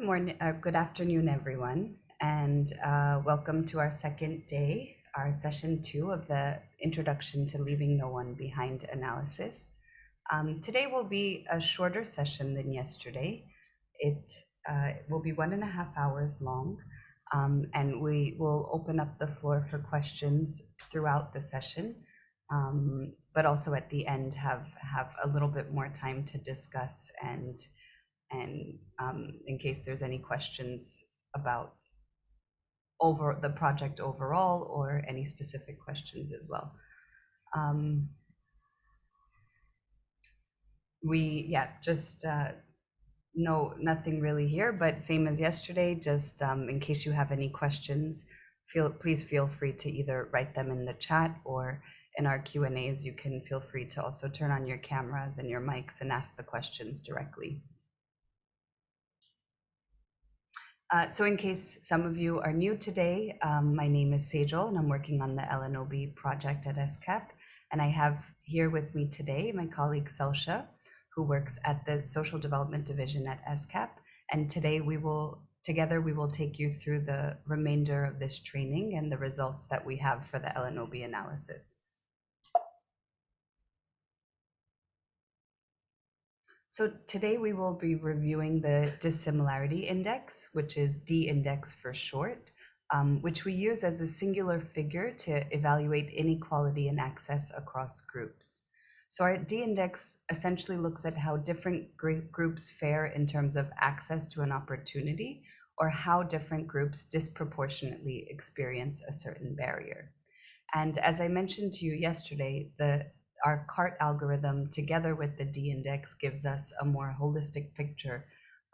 Good morning, good afternoon, everyone, and welcome to our second day, our session 2 of the Introduction to Leaving No One Behind analysis. Today will be a shorter session than yesterday. It will be 1.5 hours long, and we will open up the floor for questions throughout the session, but also at the end have a little bit more time to discuss and in case there's any questions about over the project overall or any specific questions as well. No, nothing really here, but same as yesterday, just in case you have any questions, please feel free to either write them in the chat or in our Q&As, you can feel free to also turn on your cameras and your mics and ask the questions directly. So in case some of you are new today, my name is Sejal and I'm working on the LNOB project at ESCAP. And I have here with me today my colleague Selsha, who works at the Social Development Division at ESCAP. And today we will take you through the remainder of this training and the results that we have for the LNOB analysis. So today we will be reviewing the dissimilarity index, which is DIndex for short, which we use as a singular figure to evaluate inequality in access across groups. So our DIndex essentially looks at how different groups fare in terms of access to an opportunity or how different groups disproportionately experience a certain barrier. And as I mentioned to you yesterday, our CART algorithm together with the DIndex gives us a more holistic picture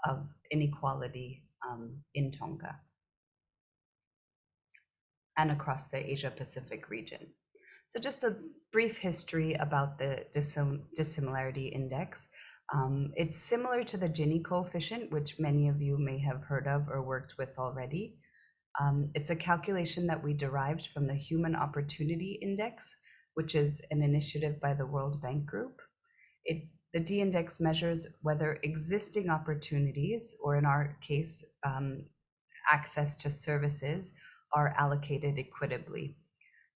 of inequality in Tonga and across the Asia-Pacific region. So just a brief history about the dissimilarity index. It's similar to the Gini coefficient, which many of you may have heard of or worked with already. It's a calculation that we derived from the Human Opportunity Index, which is an initiative by the World Bank Group. The DIndex measures whether existing opportunities, or in our case, access to services, are allocated equitably.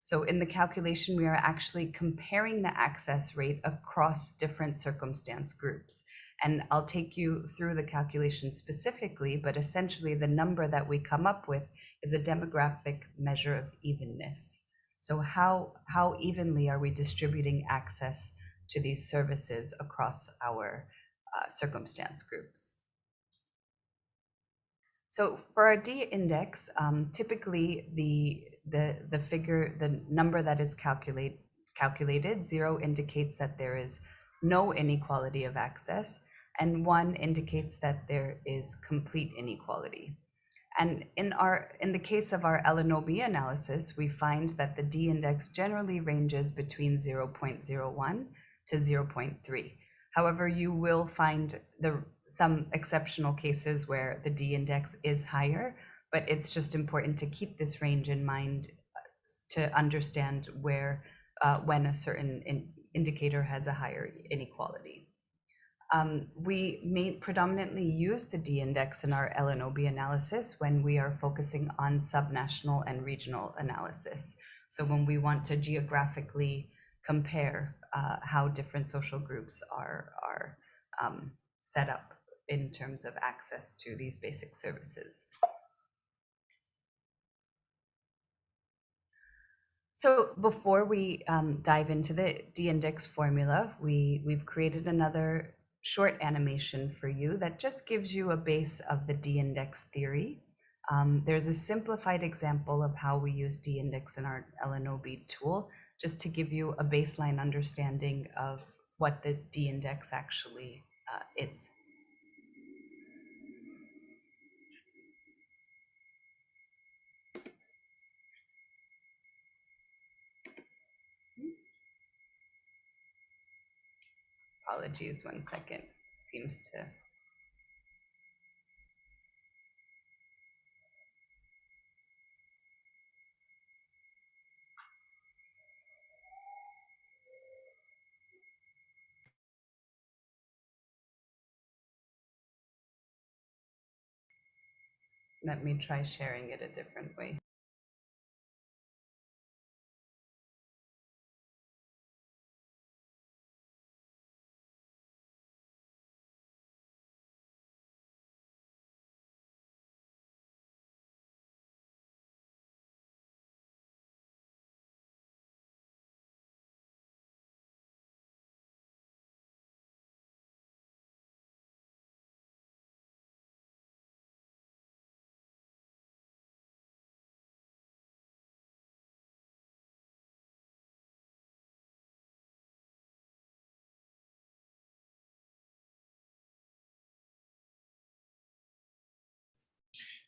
So in the calculation, we are actually comparing the access rate across different circumstance groups. And I'll take you through the calculation specifically, but essentially the number that we come up with is a demographic measure of evenness. So how evenly are we distributing access to these services across our circumstance groups? So for our D-index, typically the figure, the number that is calculated, 0 indicates that there is no inequality of access, and 1 indicates that there is complete inequality. And in the case of our LNOB analysis, we find that the D-index generally ranges between 0.01 to 0.3. However, you will find some exceptional cases where the D-index is higher, but it's just important to keep this range in mind to understand where when a certain indicator has a higher inequality. We predominantly use the D-index in our LNOB analysis when we are focusing on subnational and regional analysis. So when we want to geographically compare how different social groups are set up in terms of access to these basic services. So before we dive into the DIndex formula, we've created another short animation for you that just gives you a base of the DIndex theory. There's a simplified example of how we use DIndex in our LNOB tool, just to give you a baseline understanding of what the DIndex actually is. Apologies, 1 second, seems to. Let me try sharing it a different way.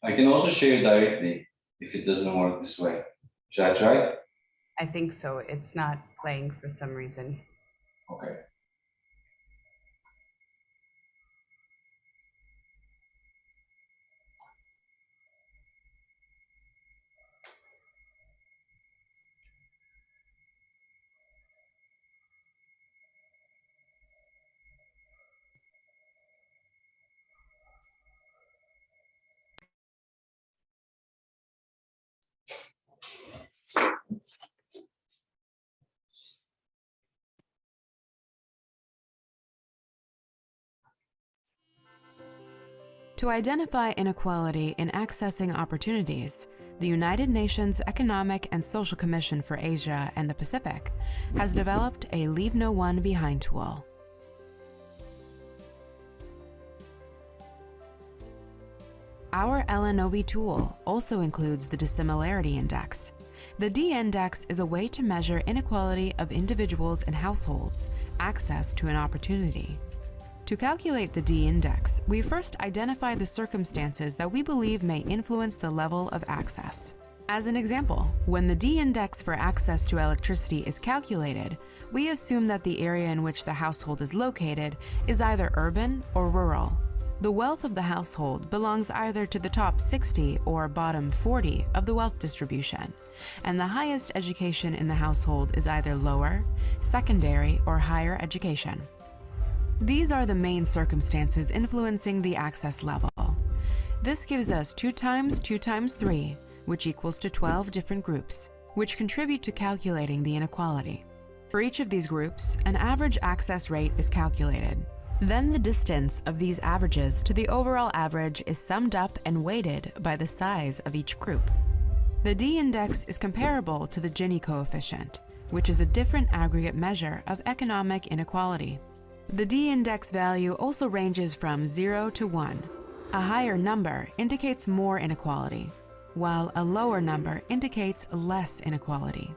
I can also share directly if it doesn't work this way. Should I try? I think so. It's not playing for some reason. Okay. To identify inequality in accessing opportunities, the United Nations Economic and Social Commission for Asia and the Pacific has developed a Leave No One Behind tool. Our LNOB tool also includes the Dissimilarity Index. The D-index is a way to measure inequality of individuals and households' access to an opportunity. To calculate the D-index, we first identify the circumstances that we believe may influence the level of access. As an example, when the D-index for access to electricity is calculated, we assume that the area in which the household is located is either urban or rural. The wealth of the household belongs either to the top 60 or bottom 40 of the wealth distribution, and the highest education in the household is either lower, secondary, or higher education. These are the main circumstances influencing the access level. This gives us 2 times 2 times 3, which equals to 12 different groups, which contribute to calculating the inequality. For each of these groups, an average access rate is calculated. Then the distance of these averages to the overall average is summed up and weighted by the size of each group. The D-index is comparable to the Gini coefficient, which is a different aggregate measure of economic inequality. The D-index value also ranges from 0 to 1. A higher number indicates more inequality, while a lower number indicates less inequality.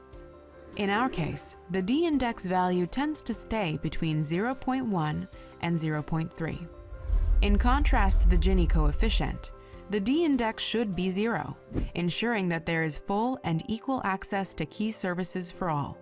In our case, the D-index value tends to stay between 0.1 and 0.3. In contrast to the Gini coefficient, the D-index should be 0, ensuring that there is full and equal access to key services for all.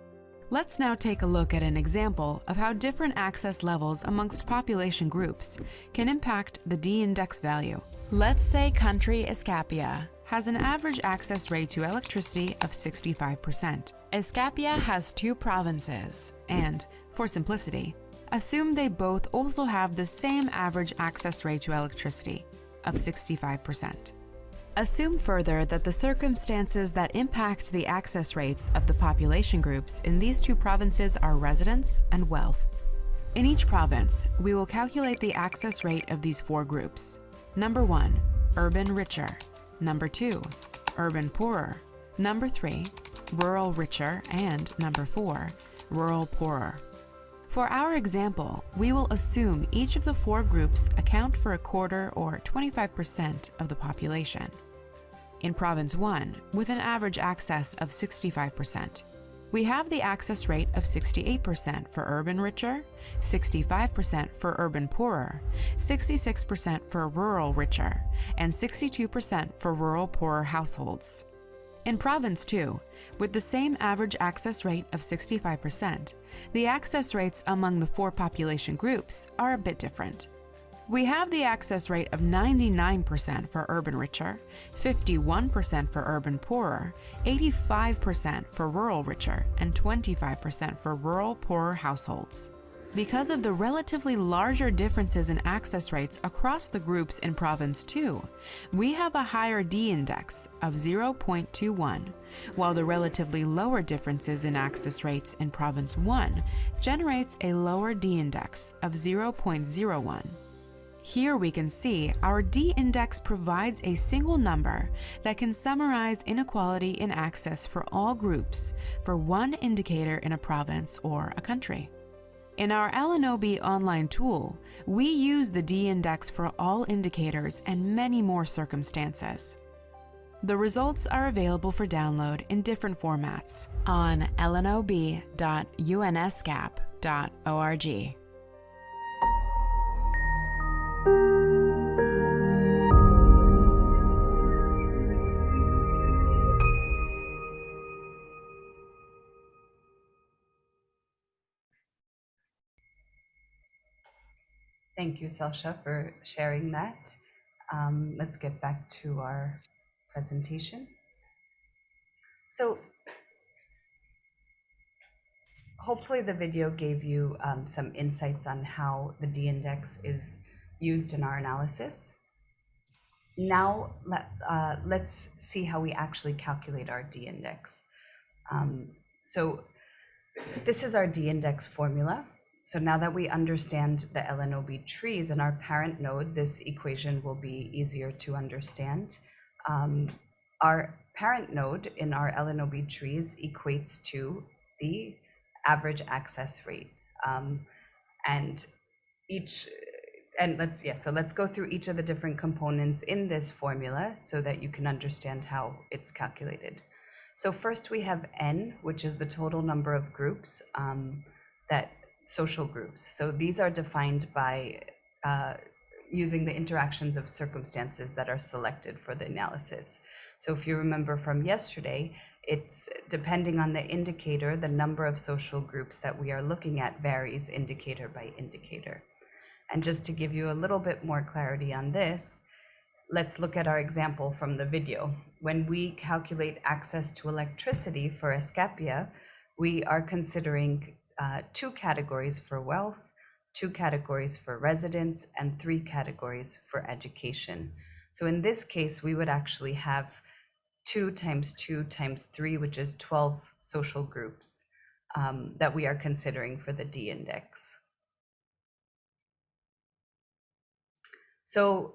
Let's now take a look at an example of how different access levels amongst population groups can impact the D-index value. Let's say country ESCAP has an average access rate to electricity of 65%. ESCAP has 2 provinces, and, for simplicity, assume they both also have the same average access rate to electricity of 65%. Assume further that the circumstances that impact the access rates of the population groups in these 2 provinces are residence and wealth. In each province, we will calculate the access rate of these 4 groups. Number 1, urban richer. Number 2, urban poorer. Number 3, rural richer. And number 4, rural poorer. For our example, we will assume each of the 4 groups account for a quarter or 25% of the population. In Province 1, with an average access of 65%, we have the access rate of 68% for urban richer, 65% for urban poorer, 66% for rural richer, and 62% for rural poorer households. In Province 2, with the same average access rate of 65%, the access rates among the 4 population groups are a bit different. We have the access rate of 99% for urban richer, 51% for urban poorer, 85% for rural richer, and 25% for rural poorer households. Because of the relatively larger differences in access rates across the groups in Province 2, we have a higher D-index of 0.21, while the relatively lower differences in access rates in Province 1 generates a lower D-index of 0.01. Here we can see our D-index provides a single number that can summarize inequality in access for all groups for one indicator in a province or a country. In our LNOB online tool, we use the D-index for all indicators and many more circumstances. The results are available for download in different formats on lnob.unescap.org. Thank you, Selsha, for sharing that. Let's get back to our presentation. So hopefully the video gave you some insights on how the D-index is used in our analysis. Now let's see how we actually calculate our D-index. So this is our D-index formula. So now that we understand the LNOB trees and our parent node, this equation will be easier to understand. Our parent node in our LNOB trees equates to the average access rate. So let's go through each of the different components in this formula so that you can understand how it's calculated. So first we have N, which is the total number of groups, social groups. So these are defined by using the interactions of circumstances that are selected for the analysis. So if you remember from yesterday, it's depending on the indicator, the number of social groups that we are looking at varies indicator by indicator. And just to give you a little bit more clarity on this, let's look at our example from the video. When we calculate access to electricity for ESCAP, we are considering 2 categories for wealth, 2 categories for residence, and 3 categories for education. So in this case, we would actually have 2 times 2 times 3, which is 12 social groups that we are considering for the D-index. So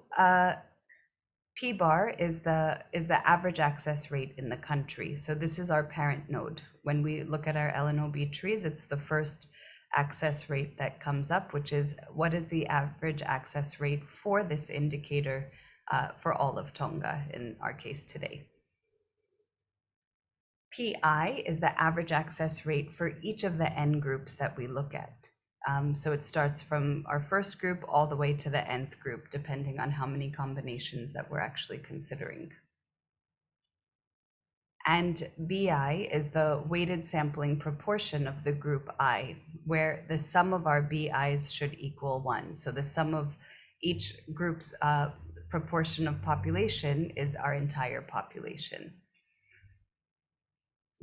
P bar is the average access rate in the country. So this is our parent node. When we look at our LNOB trees, it's the first access rate that comes up, which is what is the average access rate for this indicator for all of Tonga in our case today. PI is the average access rate for each of the N groups that we look at. So it starts from our first group all the way to the nth group, depending on how many combinations that we're actually considering. And BI is the weighted sampling proportion of the group I, where the sum of our BIs should equal 1. So the sum of each group's proportion of population is our entire population.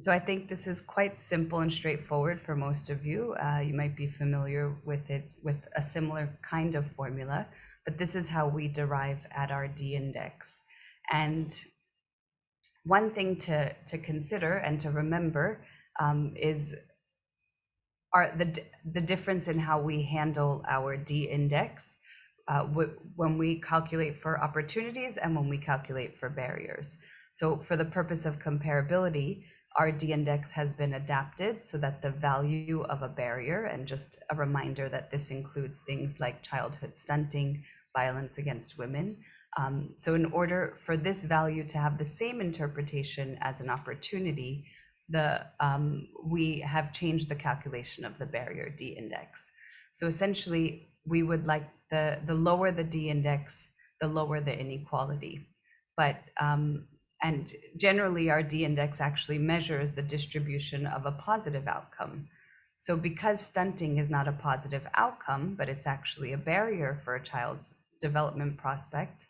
So I think this is quite simple and straightforward for most of you. You might be familiar with it with a similar kind of formula, but this is how we derive at our D-index. And one thing to consider and to remember is the difference in how we handle our D-index when we calculate for opportunities and when we calculate for barriers. So for the purpose of comparability, our D-index has been adapted so that the value of a barrier, and just a reminder that this includes things like childhood stunting, violence against women. So in order for this value to have the same interpretation as an opportunity, we have changed the calculation of the barrier D-index. So essentially, we would like the lower the D-index, the lower the inequality. But and generally, our D-index actually measures the distribution of a positive outcome. So because stunting is not a positive outcome, but it's actually a barrier for a child's development prospect,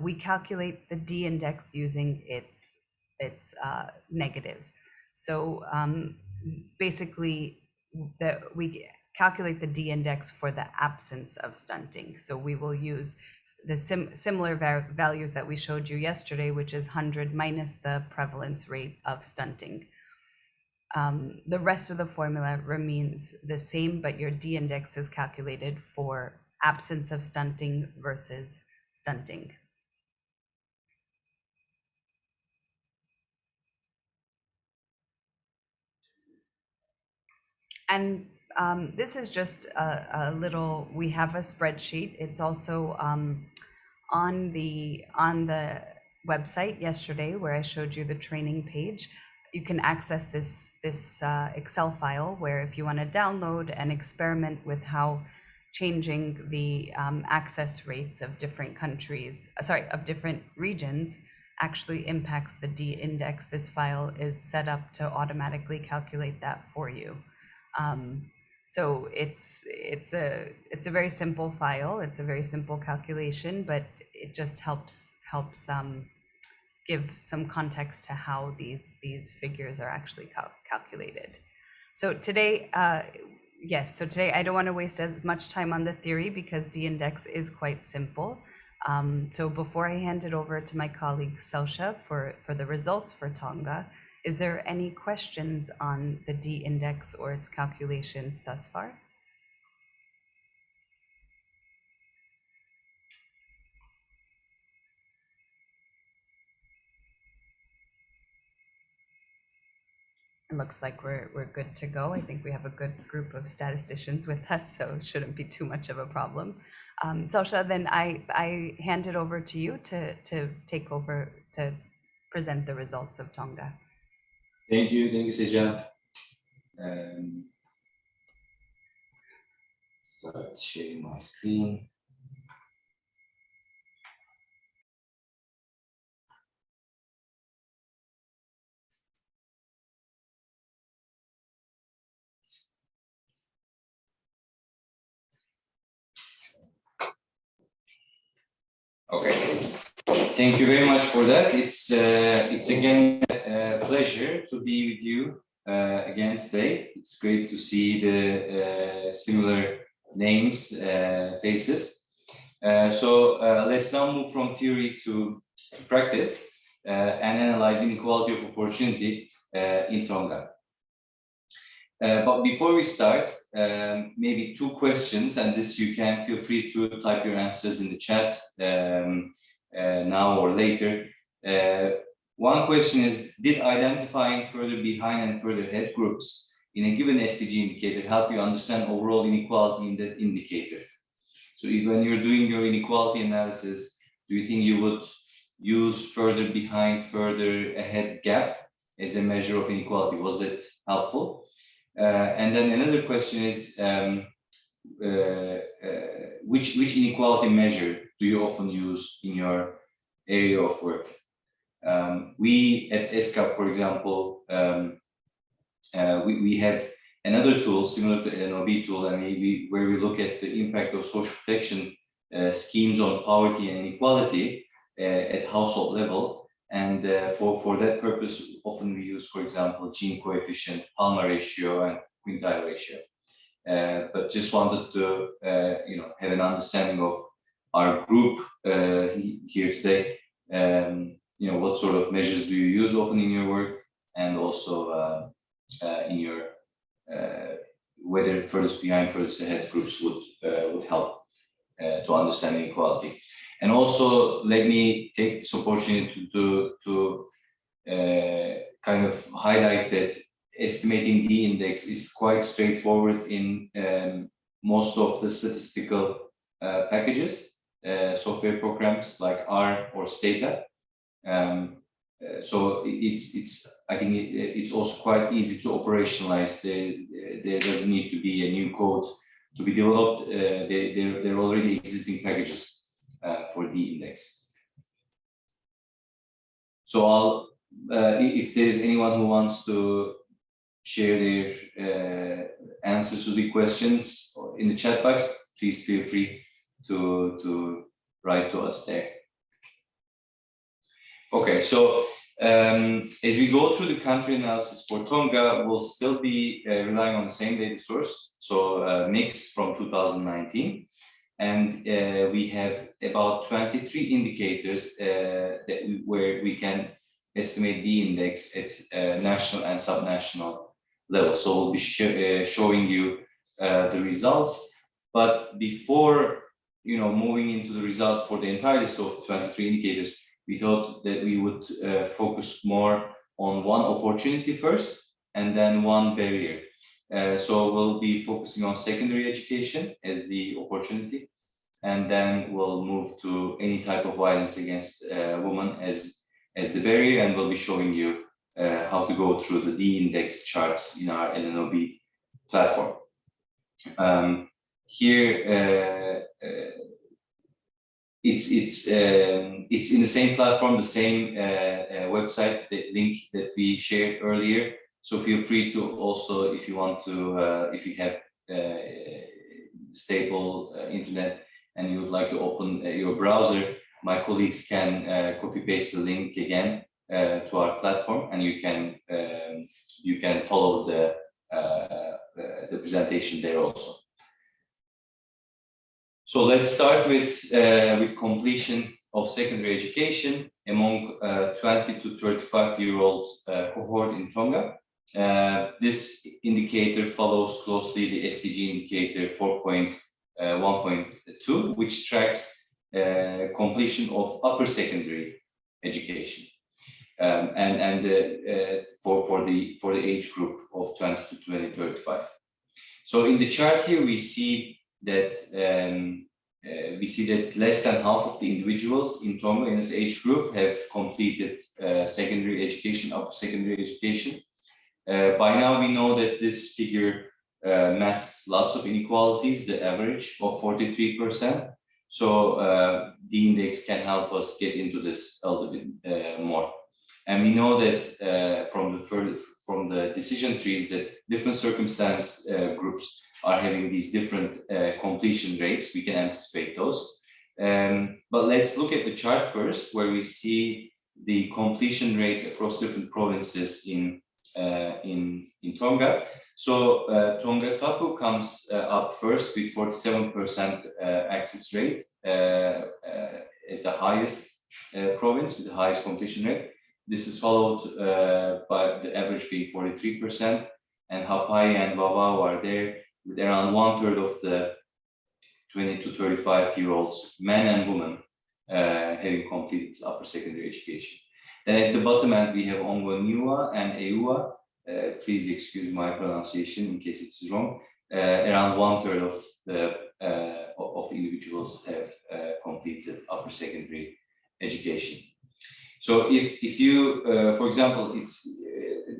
we calculate the D-index using its negative. So basically, we calculate the D-index for the absence of stunting. So we will use the similar values that we showed you yesterday, which is 100 minus the prevalence rate of stunting. The rest of the formula remains the same, but your D-index is calculated for absence of stunting versus stunting. And this is just a little, we have a spreadsheet. It's also on the website yesterday where I showed you the training page. You can access this Excel file where if you want to download and experiment with how changing the access rates of different countries, of different regions actually impacts the D-index. This file is set up to automatically calculate that for you. So it's a very simple file. It's a very simple calculation, but it just helps give some context to how these figures are actually calculated. So today, so today I don't want to waste as much time on the theory because D-index is quite simple. So before I hand it over to my colleague Selsha for the results for Tonga, is there any questions on the D-index or its calculations thus far? It looks like we're good to go. I think we have a good group of statisticians with us, so it shouldn't be too much of a problem. Selsha, then I hand it over to you to take over to present the results of Tonga. Thank you, Sejan. Start sharing my screen. Okay, thank you very much for that. It's again a pleasure to be with you again today. It's great to see the similar names, faces. So let's now move from theory to practice and analyze inequality of opportunity in Tonga. But before we start, maybe two questions, and this you can feel free to type your answers in the chat now or later. One question is, did identifying further behind and further ahead groups in a given SDG indicator help you understand overall inequality in that indicator? So if when you're doing your inequality analysis, do you think you would use further behind, further ahead gap as a measure of inequality? Was that helpful? And then another question is, which inequality measure do you often use in your area of work? We at ESCAP, for example, we have another tool similar to LNOB tool, and where we look at the impact of social protection schemes on poverty and inequality at household level. And for that purpose, often we use, for example, Gini coefficient, Palmer ratio, and quintile ratio. But just wanted to have an understanding of our group here today. What sort of measures do you use often in your work, and also in your whether furthest behind, furthest ahead groups would help to understand inequality. And also, let me take this opportunity to kind of highlight that estimating D-index is quite straightforward in most of the statistical packages, software programs like R or Stata. So I think it's also quite easy to operationalize. There doesn't need to be a new code to be developed. There are already existing packages for D-index. So if there is anyone who wants to share their answers to the questions in the chat box, please feel free to write to us there. Okay, so As we go through the country analysis for Tonga, we'll still be relying on the same data source, so mix from 2019. And we have about 23 indicators where we can estimate the index at national and subnational level. So we'll be showing you the results. But before moving into the results for the entire list of 23 indicators, we thought that we would focus more on one opportunity first and then one barrier. So we'll be focusing on secondary education as the opportunity, and then we'll move to any type of violence against women as the barrier, and we'll be showing you how to go through the DIndex charts in our LNOB platform. Here, it's in the same platform, the same website, the link that we shared earlier. So feel free to also, if you want to, if you have stable internet and you would like to open your browser, my colleagues can copy paste the link again to our platform, and you can follow the presentation there also. So let's start with completion of secondary education among 20 to 35-year-old cohort in Tonga. This indicator follows closely the SDG indicator 4.1.2, which tracks completion of upper secondary education, and for the age group of 20 to 35. So in the chart here, we see that less than half of the individuals in Tonga in this age group have completed secondary education, upper secondary education. By now, we know that this figure masks lots of inequalities, the average of 43%. So the index can help us get into this a little bit more. And we know that from the decision trees that different circumstance groups are having these different completion rates. We can anticipate those. But let's look at the chart first, where we see the completion rates across different provinces in Tonga. So Tonga Tapu comes up first with 47% access rate as the highest province with the highest completion rate. This is followed by the average being 43%, and Hapai and Vavau are there with around 1/3 of the 20 to 35-year-olds, men and women, having completed upper secondary education. Then at the bottom end, we have Ongoniua and Eua. Please excuse my pronunciation in case it's wrong. Around 1/3 of the individuals have completed upper secondary education. So if you, for example,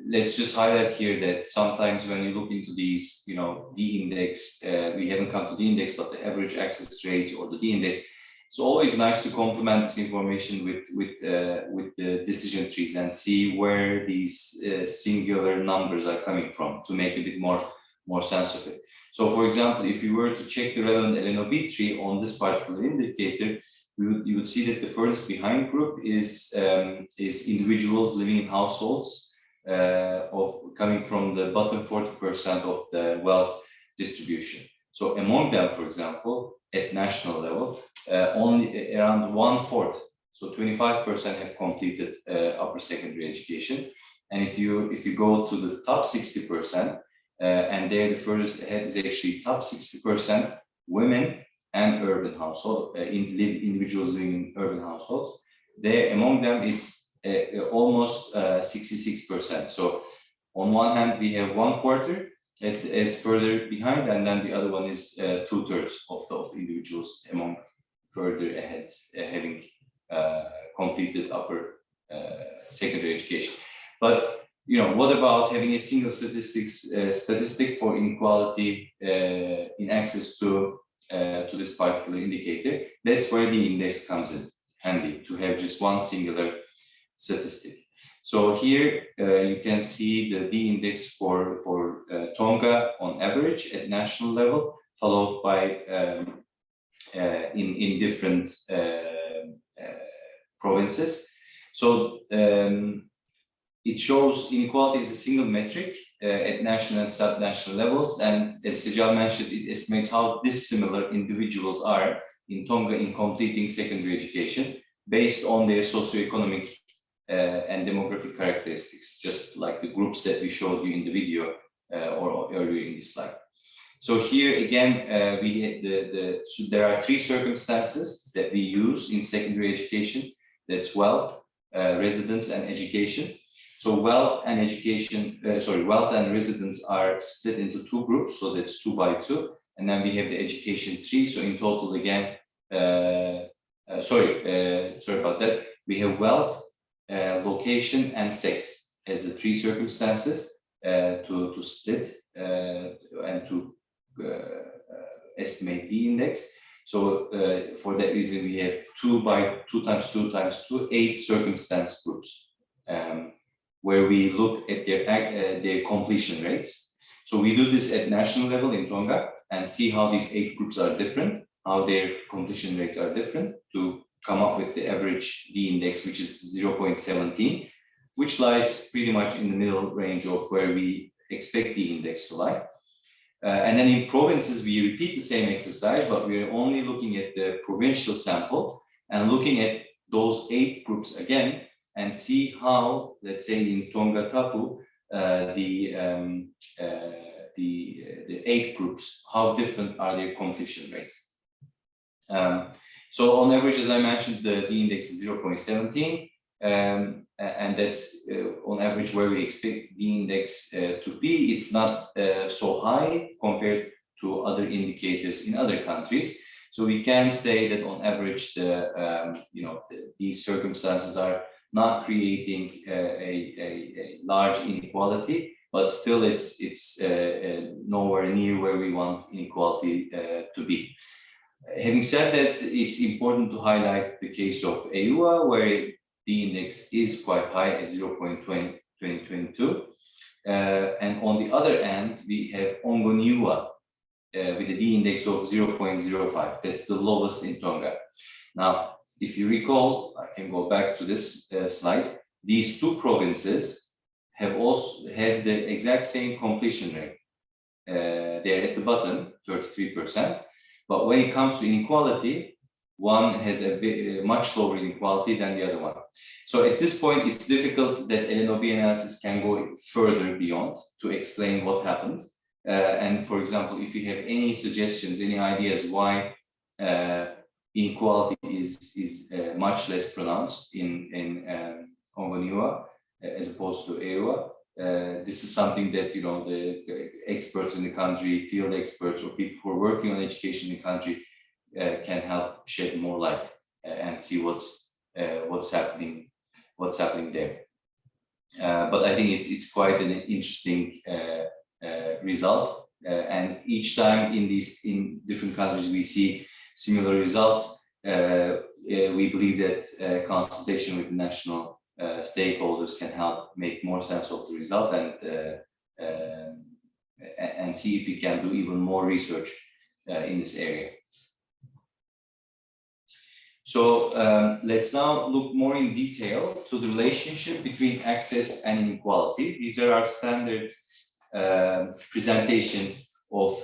let's just highlight here that sometimes when you look into these, D-index, we haven't come to D-index, but the average access rate or the D-index, it's always nice to complement this information with the decision trees and see where these singular numbers are coming from to make a bit more sense of it. So, for example, if you were to check the relevant LNOB tree on this particular indicator, you would see that the furthest behind group is individuals living in households coming from the bottom 40% of the wealth distribution. So among them, for example, at national level, only around 1/4, so 25% have completed upper secondary education. And if you go to the top 60%, and there the furthest ahead is actually top 60% women and urban household, individuals living in urban households. There, among them, it's almost 66%. So on one hand, we have 1/4 that is further behind, and then the other one is 2/3 of the individuals among further ahead having completed upper secondary education. But what about having a single statistic for inequality in access to this particular indicator? That's where the index comes in handy, to have just one singular statistic. So here you can see the D-index for Tonga on average at national level, followed by in different provinces. So it shows inequality as a single metric at national and sub-national levels, and as Sejal mentioned, it estimates how dissimilar individuals are in Tonga in completing secondary education based on their socioeconomic and demographic characteristics, just like the groups that we showed you in the video or earlier in this slide. So here again, there are three circumstances that we use in secondary education. That's wealth, residence, and education. So wealth and education, wealth and residence are split into two groups. So that's 2 by 2, and then we have the education 3. So in total, again, sorry about that. We have wealth, location, and sex as the 3 circumstances to split and to estimate the index. So for that reason, we have 2 by 2 times 2 times 2, 8 circumstance groups where we look at their completion rates. So we do this at national level in Tonga and see how these 8 groups are different, how their completion rates are different to come up with the average D index, which is 0.17, which lies pretty much in the middle range of where we expect the index to lie. And then in provinces, we repeat the same exercise, but we're only looking at the provincial sample and looking at those 8 groups again and see how, let's say in Tonga Tapu, the 8 groups, how different are their completion rates. So on average, as I mentioned, the D index is 0.17. And that's on average where we expect the index to be. It's not so high compared to other indicators in other countries. So we can say that on average, these circumstances are not creating a large inequality, but still it's nowhere near where we want inequality to be. Having said that, it's important to highlight the case of EUA, where the index is quite high at 0.2022. And on the other end, we have Ongoniua with a D index of 0.05. That's the lowest in Tonga. Now, if you recall, I can go back to this slide. These 2 provinces have the exact same completion rate. They're at the bottom, 33%. But when it comes to inequality, one has a much lower inequality than the other one. So at this point, it's difficult that LNOB analysis can go further beyond to explain what happened. And for example, if you have any suggestions, any ideas why inequality is much less pronounced in Ongoniua as opposed to EUA, this is something that the experts in the country, field experts, or people who are working on education in the country can help shed more light and see what's happening there. But I think it's quite an interesting result, and each time in different countries we see similar results. We believe that consultation with national stakeholders can help make more sense of the result and see if we can do even more research in this area. So let's now look more in detail to the relationship between access and inequality. These are our standard presentation of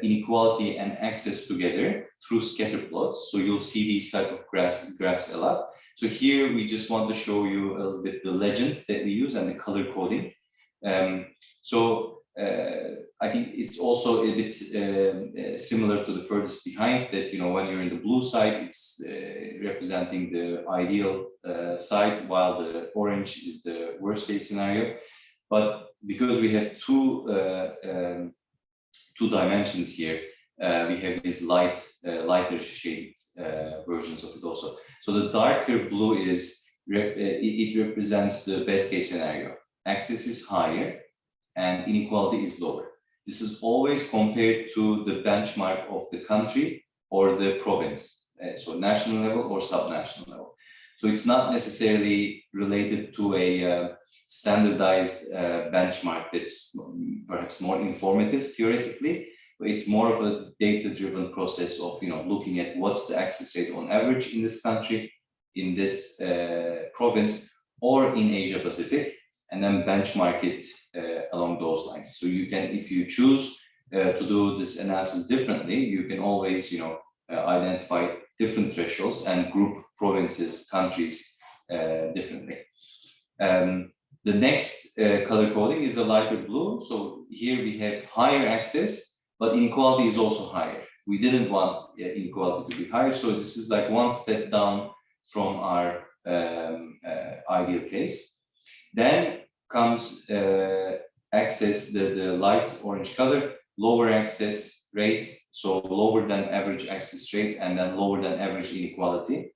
inequality and access together through scatter plots. So you'll see these type of graphs a lot. So here we just want to show you a little bit the legend that we use and the color coding. I think it's also a bit similar to the furthest behind, that when you're in the blue side, it's representing the ideal side, while the orange is the worst case scenario. But because we have two dimensions here, we have these lighter shaded versions of it also. So the darker blue it represents the best case scenario. Access is higher and inequality is lower. This is always compared to the benchmark of the country or the province, so national level or subnational level. So it's not necessarily related to a standardized benchmark that's perhaps more informative theoretically, but it's more of a data-driven process of looking at what's the access rate on average in this country in this province or in Asia Pacific, and then benchmark it along those lines. So you can, if you choose to do this analysis differently, you can always, identify different thresholds and group provinces, countries differently. The next color coding is the lighter blue. So here we have higher access, but inequality is also higher. We didn't want inequality to be higher, so this is like one step down from our ideal case. Then comes access, the light orange color, lower access rate, so lower than average access rate, and then lower than average inequality.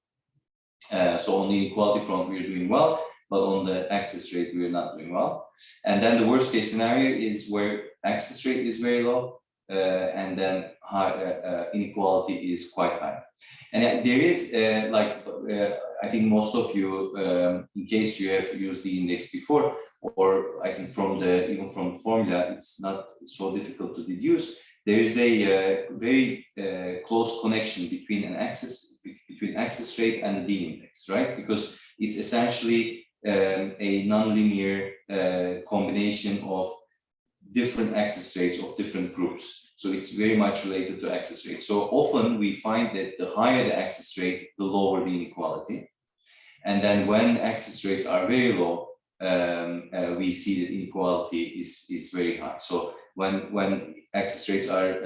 So on the inequality front, we're doing well, but on the access rate, we're not doing well. And then the worst case scenario is where access rate is very low, and then high, inequality is quite high. And there is, I think most of you, in case you have used the index before, or I think even from formula, it's not so difficult to deduce. There is a very close connection between access rate and the D-index, right? Because it's essentially a nonlinear combination of different access rates of different groups. So it's very much related to access rate. So often we find that the higher the access rate, the lower the inequality. And then when access rates are very low, we see that inequality is very high. So when access rates are,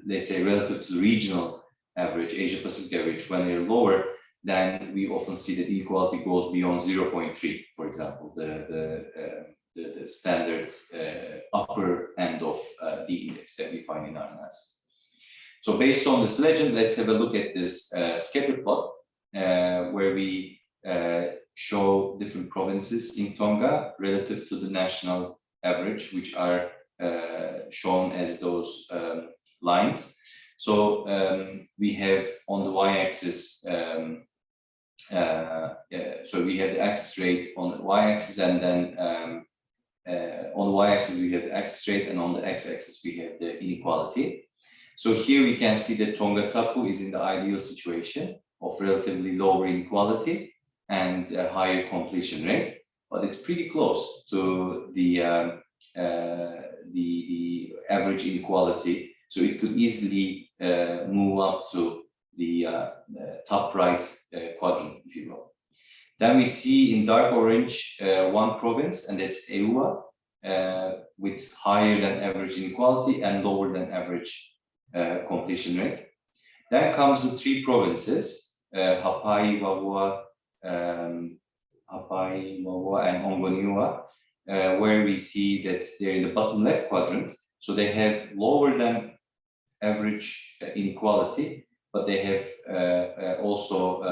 let's say, relative to the regional average, Asia Pacific average, when they're lower, then we often see that inequality goes beyond 0.3, for example, the standard upper end of the index that we find in our analysis. So based on this legend, let's have a look at this scatter plot where we show different provinces in Tonga relative to the national average, which are shown as those lines. So we have on the y-axis, so we have the access rate on the y-axis, and then on the y-axis we have the access rate, and on the x-axis we have the inequality. So here we can see that Tonga Tapu is in the ideal situation of relatively lower inequality and a higher completion rate, but it's pretty close to the average inequality. So it could easily move up to the top right quadrant, if you will. Then we see in dark orange one province, and that's Eua, with higher than average inequality and lower than average completion rate. Then comes the three provinces, Hapai, Wawua, and Ongoniua, where we see that they're in the bottom left quadrant. So they have lower than average inequality, but they have also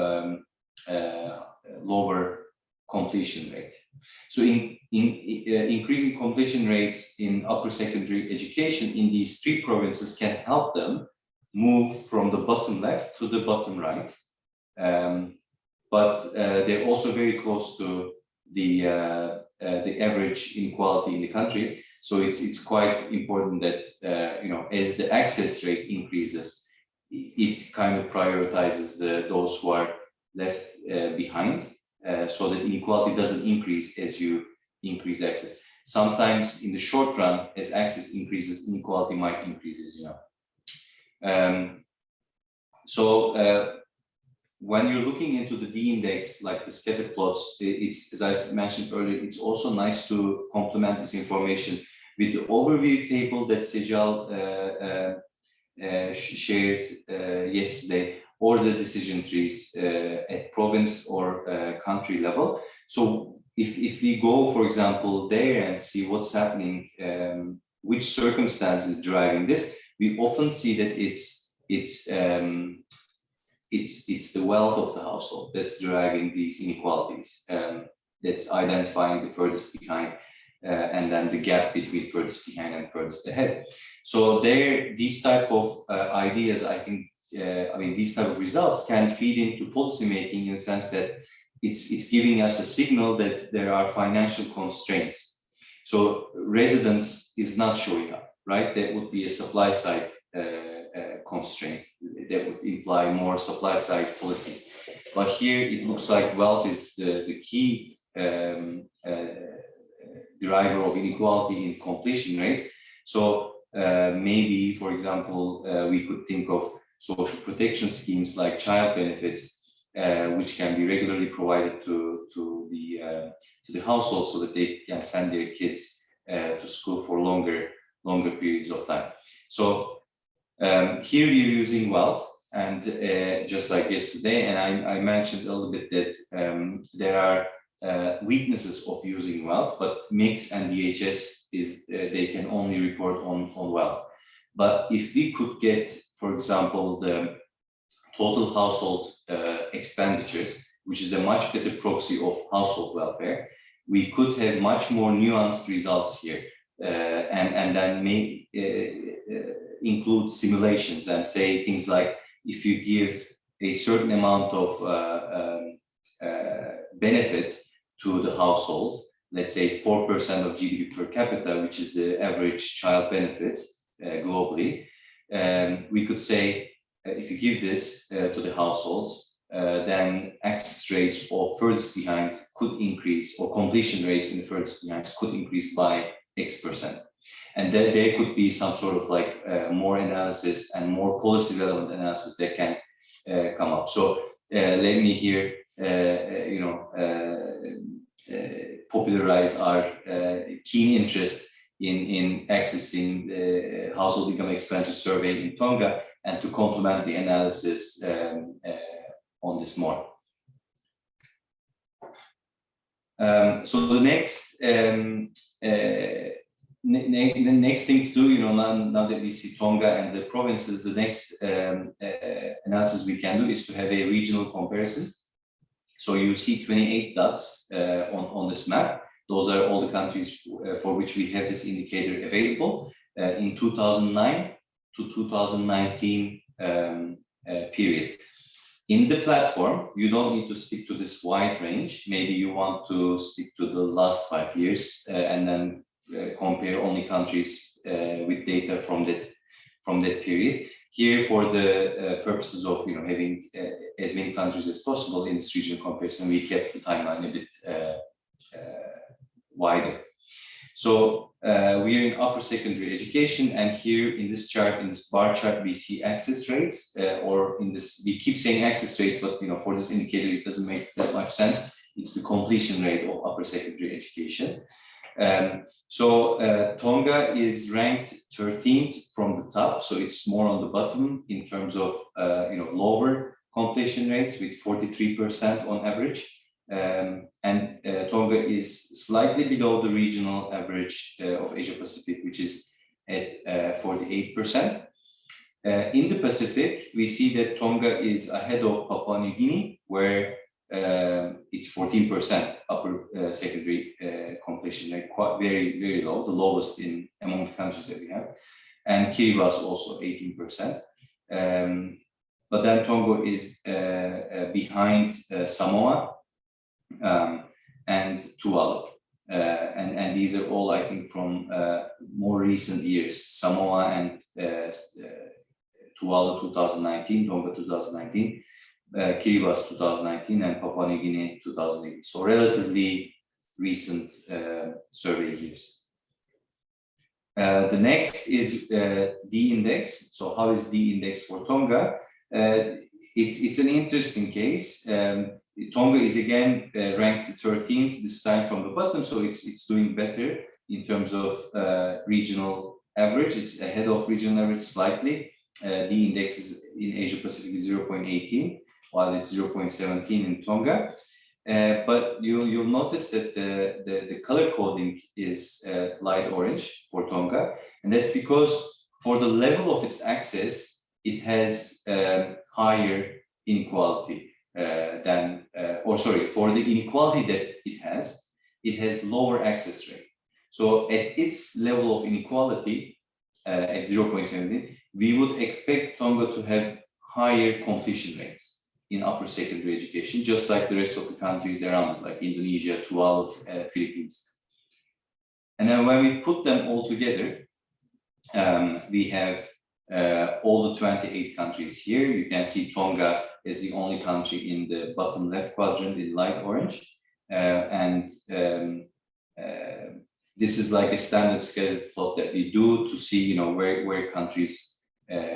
lower completion rate. So in increasing completion rates in upper secondary education in these three provinces can help them move from the bottom left to the bottom right. But they're also very close to the average inequality in the country. So it's quite important that as the access rate increases, it kind of prioritizes those who are left behind, so that inequality doesn't increase as you increase access. Sometimes in the short run, as access increases, inequality might increase, as you know. When you're looking into the D-index, like the scatter plots, it's, as I mentioned earlier, it's also nice to complement this information with the overview table that Sejal shared yesterday, or the decision trees at province or country level. So if we go, for example, there and see what's happening, which circumstance is driving this, we often see that it's the wealth of the household that's driving these inequalities, that's identifying the furthest behind, and then the gap between furthest behind and furthest ahead. So these type of ideas, I think, these type of results can feed into policymaking in the sense that it's giving us a signal that there are financial constraints. So residence is not showing up, right? That would be a supply side constraint that would imply more supply side policies. but here it looks like wealth is the key driver of inequality in completion rates. So maybe, for example, we could think of social protection schemes like child benefits, which can be regularly provided to the household so that they can send their kids to school for longer periods of time. So here we're using wealth, and just like yesterday, and I mentioned a little bit that there are weaknesses of using wealth, but MIX and DHS is they can only report on wealth. But if we could get, for example, the total household expenditures, which is a much better proxy of household welfare, we could have much more nuanced results here, and then may include simulations and say things like, if you give a certain amount of benefit to the household, let's say 4% of GDP per capita, which is the average child benefits globally, we could say, if you give this to the households, then access rates or furthest behind could increase, or completion rates in the furthest behind could increase by X%. And then there could be some sort of like more analysis and more policy relevant analysis that can come up. So let me here, popularize our keen interest in accessing the household income expenditure survey in Tonga, and to complement the analysis on this more. So the next the next thing to do, now that we see Tonga and the provinces, the next analysis we can do is to have a regional comparison. So you see 28 dots on this map. Those are all the countries for which we have this indicator available in 2009 to 2019 period. In the platform, you don't need to stick to this wide range. Maybe you want to stick to the last 5 years and then compare only countries with data from that period. Here, for the purposes of having as many countries as possible in this regional comparison, we kept the timeline a bit wider. So we are in upper secondary education, and here in this chart, in this bar chart, we see access rates, or in this, we keep saying access rates, but for this indicator, it doesn't make that much sense. It's the completion rate of upper secondary education. Tonga is ranked 13th from the top, so it's more on the bottom in terms of lower completion rates with 43% on average. And Tonga is slightly below the regional average of Asia Pacific, which is at 48%. In the Pacific, we see that Tonga is ahead of Papua New Guinea, where it's 14% upper secondary completion rate, quite very, very low, the lowest among the countries that we have. And Kiribati also 18%. But then Tonga is behind Samoa and Tuvalu. And these are all, I think, from more recent years. Samoa and Tuvalu 2019, Tonga 2019, Kiribati 2019, and Papua New Guinea 2018. So relatively recent survey years. The next is DIndex. So how is DIndex for Tonga? It's an interesting case. Tonga is again ranked 13th, this time from the bottom, so it's doing better in terms of regional average. It's ahead of regional average slightly. DIndex is in Asia Pacific is 0.18, while it's 0.17 in Tonga. But you'll notice that the color coding is light orange for Tonga, and that's because for the level of its access, it has higher inequality for the inequality that it has lower access rate. So at its level of inequality, at 0.17, we would expect Tonga to have higher completion rates in upper secondary education, just like the rest of the countries around it, like Indonesia, Tuvalu, Philippines. And then when we put them all together, we have all the 28 countries here. You can see Tonga as the only country in the bottom left quadrant in light orange. This is like a standard scale plot that we do to see, where countries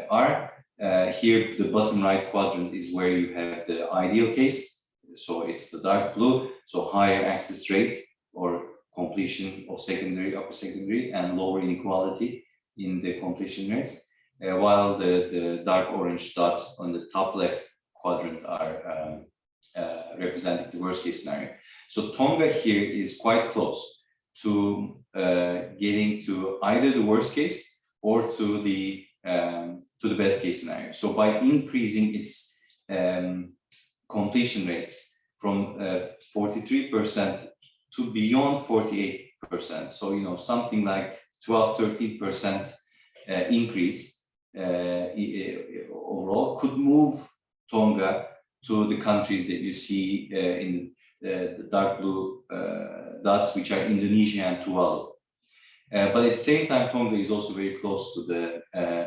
are. Here, the bottom right quadrant is where you have the ideal case. So it's the dark blue, so higher access rate or completion of secondary, upper secondary, and lower inequality in the completion rates. While the dark orange dots on the top left quadrant are representing the worst case scenario. So Tonga here is quite close to getting to either the worst case or to the best case scenario. So by increasing its completion rates from 43% to beyond 48%, so something like 12-13% increase overall could move Tonga to the countries that you see in the dark blue dots, which are Indonesia and Tuvalu. But at the same time, Tonga is also very close to the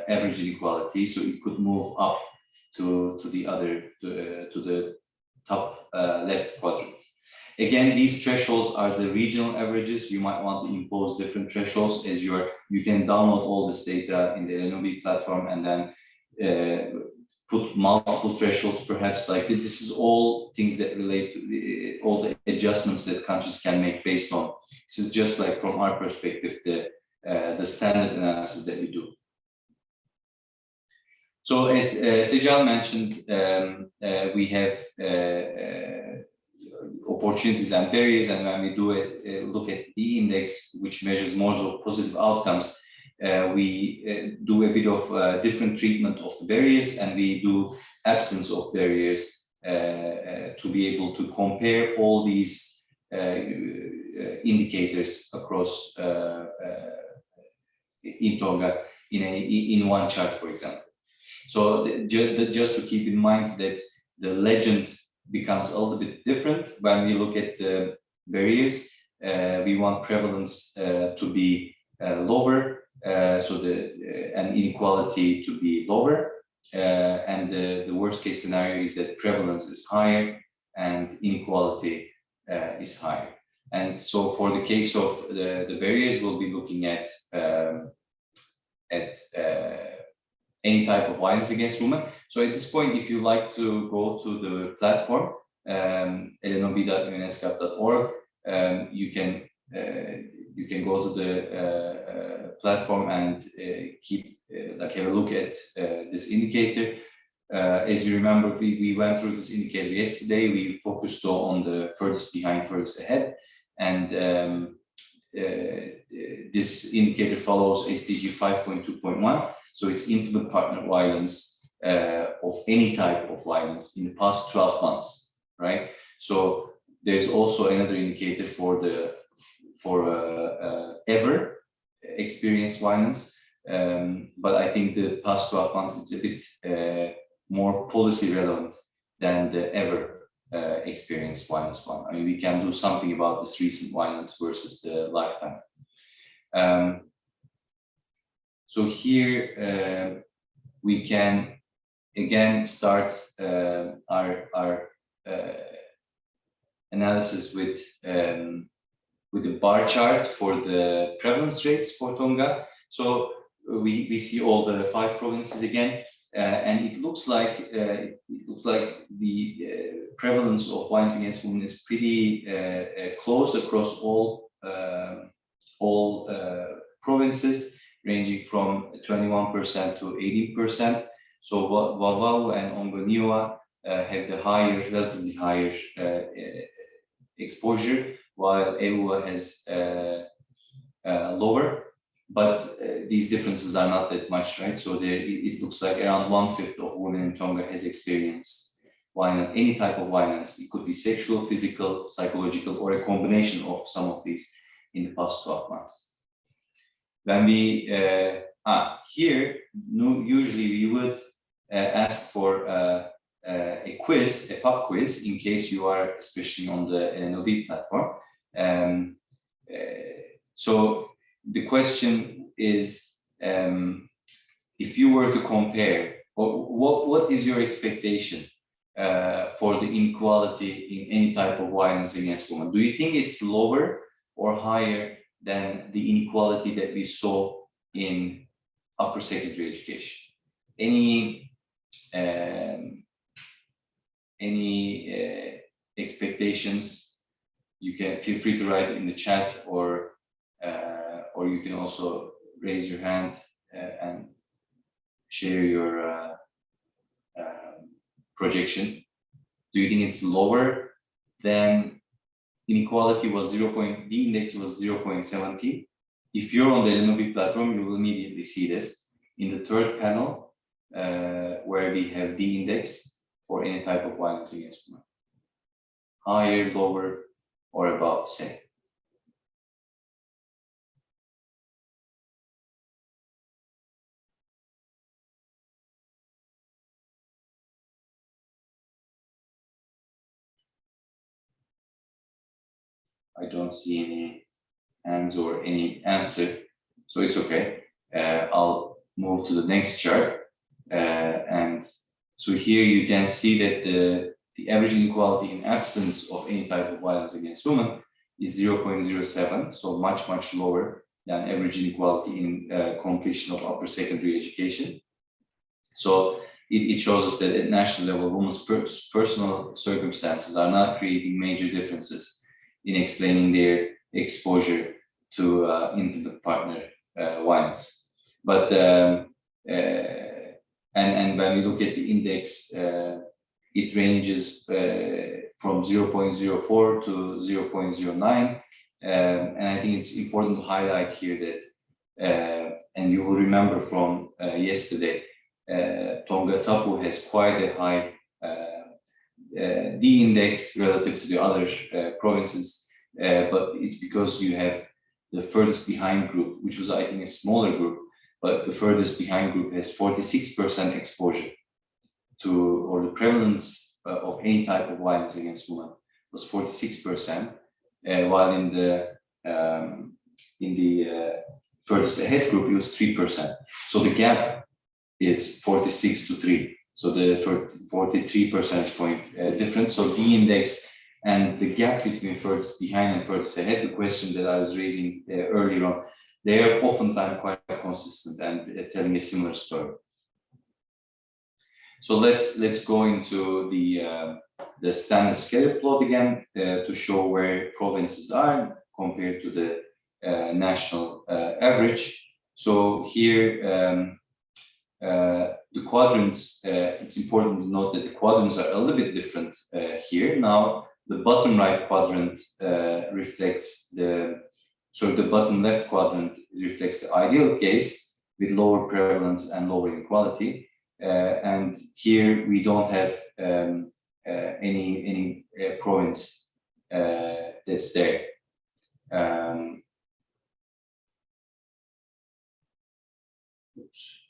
average inequality, so it could move up to the top left quadrant. Again, these thresholds are the regional averages. You might want to impose different thresholds as you can download all this data in the LNOB platform and then put multiple thresholds, perhaps. Like this is all things that relate to all the adjustments that countries can make based on. This is just like from our perspective, the standard analysis that we do. So as Sejal mentioned, we have opportunities and barriers, and when we do look at the index, which measures more of positive outcomes, we do a bit of different treatment of the barriers, and we do absence of barriers to be able to compare all these indicators across in Tonga in one chart, for example. So just to keep in mind that the legend becomes a little bit different when we look at the barriers. We want prevalence to be lower, and inequality to be lower, and the worst case scenario is that prevalence is higher and inequality is higher. And so for the case of the barriers, we'll be looking at any type of violence against women. So at this point, if you like to go to the platform, lnob.unescap.org, you can go to the platform and have a look at this indicator. As you remember, we went through this indicator yesterday. We focused on the furthest behind, furthest ahead, and this indicator follows SDG 5.2.1. So it's intimate partner violence of any type of violence in the past 12 months, right? So there's also another indicator for ever experienced violence, but I think the past 12 months it's a bit more policy relevant than the ever experienced violence one. I mean, we can do something about this recent violence versus the lifetime. So here we can again start our analysis with the bar chart for the prevalence rates for Tonga. So we see all the 5 provinces again, and it looks like the prevalence of violence against women is pretty close across all provinces, ranging from 21% to 18%. So Vavawu and Ongoniwa have the relatively higher exposure, while Ewa has lower. But these differences are not that much, right? So it looks like around 1/5 of women in Tonga has experienced violence, any type of violence. It could be sexual, physical, psychological, or a combination of some of these in the past 12 months. When we here, usually we would ask for a quiz, a pub quiz, in case you are especially on the LNOB platform. So the question is, if you were to compare, what is your expectation for the inequality in any type of violence against women? Do you think it's lower or higher than the inequality that we saw in upper secondary education? Any expectations? You can feel free to write it in the chat, or you can also raise your hand and share your projection. Do you think it's lower than inequality was DIndex was 0.70? If you're on the LNOB platform, you will immediately see this in the third panel, where we have DIndex for any type of violence against women. Higher, lower, or about the same? I don't see any hands or any answer, so it's okay. I'll move to the next chart. And so here you can see that the average inequality in absence of any type of violence against women is 0.07, so much lower than average inequality in completion of upper secondary education. So it shows us that at national level, women's personal circumstances are not creating major differences in explaining their exposure to intimate partner violence. But and when we look at the index, it ranges from 0.04 to 0.09, and I think it's important to highlight here that, and you will remember from yesterday, Tonga Tapu has quite a high D-index relative to the other provinces, but it's because you have the furthest behind group, which was, I think, a smaller group, but the furthest behind group has 46% exposure to, or the prevalence of any type of violence against women was 46%, while in the furthest ahead group it was 3%. So the gap is 46 to 3. So the 43 percentage point difference. So the index and the gap between furthest behind and furthest ahead, the question that I was raising earlier on, they are oftentimes quite consistent and telling a similar story. So let's go into the standard scalar plot again to show where provinces are compared to the national average. So here the quadrants, it's important to note that the quadrants are a little bit different here. Now, the bottom right quadrant reflects the bottom left quadrant reflects the ideal case with lower prevalence and lower inequality. And here we don't have any province that's there. Oops.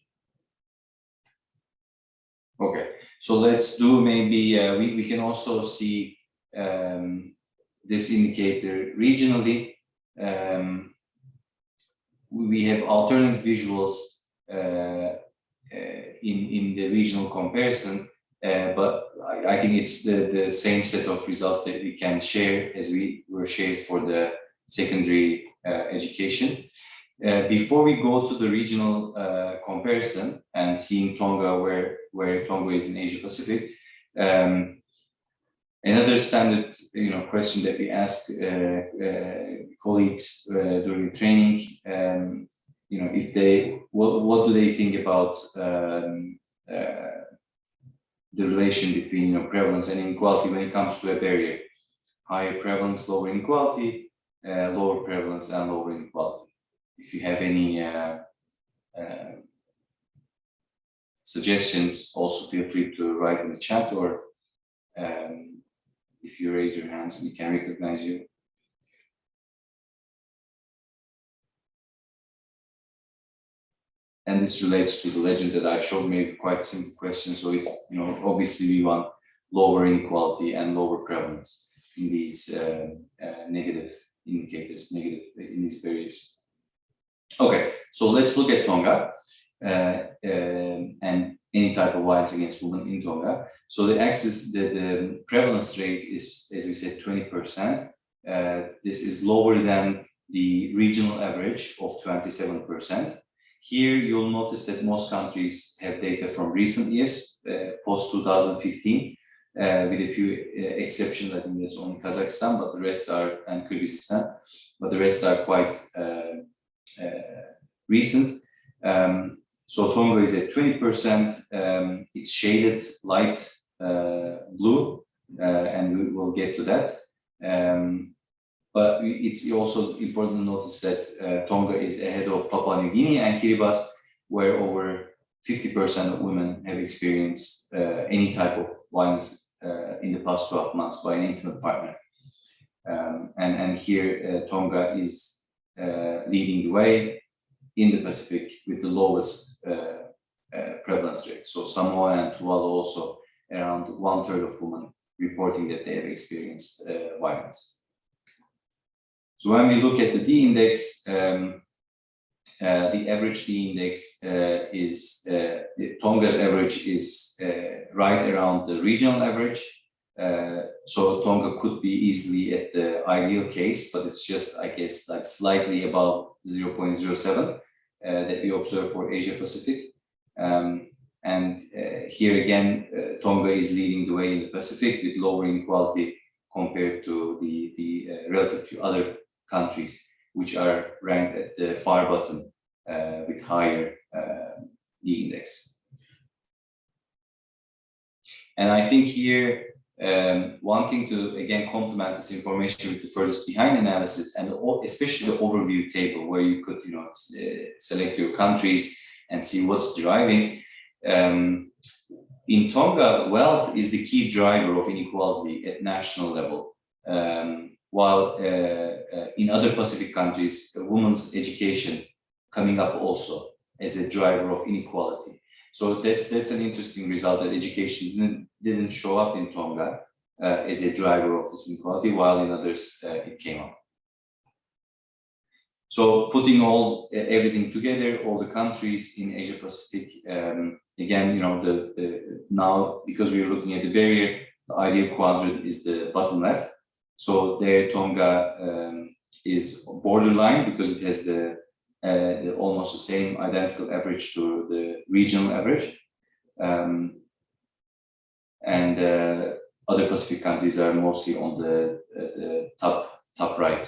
Okay, so let's do maybe, we can also see this indicator regionally. We have alternate visuals in the regional comparison, but I think it's the same set of results that we can share as we were shared for the secondary education. Before we go to the regional comparison and seeing Tonga where Tonga is in Asia Pacific, another standard question that we ask colleagues during training, if they what do they think about the relation between prevalence and inequality when it comes to a barrier? Higher prevalence, lower inequality, lower prevalence and lower inequality. If you have any suggestions, also feel free to write in the chat, or if you raise your hands, we can recognize you. And this relates to the legend that I showed, maybe quite simple question. So it's, obviously we want lower inequality and lower prevalence in these negative indicators, in these barriers. Okay, so let's look at Tonga. And any type of violence against women in Tonga. So the axis, the prevalence rate is, as we said, 20%. This is lower than the regional average of 27%. Here, you'll notice that most countries have data from recent years, post-2015, with a few exceptions. I think that's only Kazakhstan, but the rest are, and Kyrgyzstan, but the rest are quite recent. So Tonga is at 20%. It's shaded light blue, and we will get to that. But it's also important to notice that Tonga is ahead of Papua New Guinea and Kiribati, where over 50% of women have experienced any type of violence in the past 12 months by an intimate partner. And here Tonga is leading the way in the Pacific with the lowest prevalence rate. So Samoa and Tuvalu also around 1/3 of women reporting that they have experienced violence. So when we look at the D-index, the average D-index is, Tonga's average is right around the regional average. So Tonga could be easily at the ideal case, but it's just, I guess, like slightly above 0.07 that we observe for Asia Pacific. And here again, Tonga is leading the way in the Pacific with lower inequality compared to the relative to other countries, which are ranked at the far bottom with higher D-index. And I think here, wanting to again complement this information with the furthest behind analysis and especially the overview table where you could, select your countries and see what's driving. In Tonga, wealth is the key driver of inequality at national level. While in other Pacific countries, women's education coming up also as a driver of inequality. So that's an interesting result that education didn't show up in Tonga as a driver of this inequality, while in others it came up. So putting everything together, all the countries in Asia Pacific, again, now because we are looking at the barrier, the ideal quadrant is the bottom left. So there, Tonga is borderline because it has the almost the same identical average to the regional average, and other Pacific countries are mostly on the top right.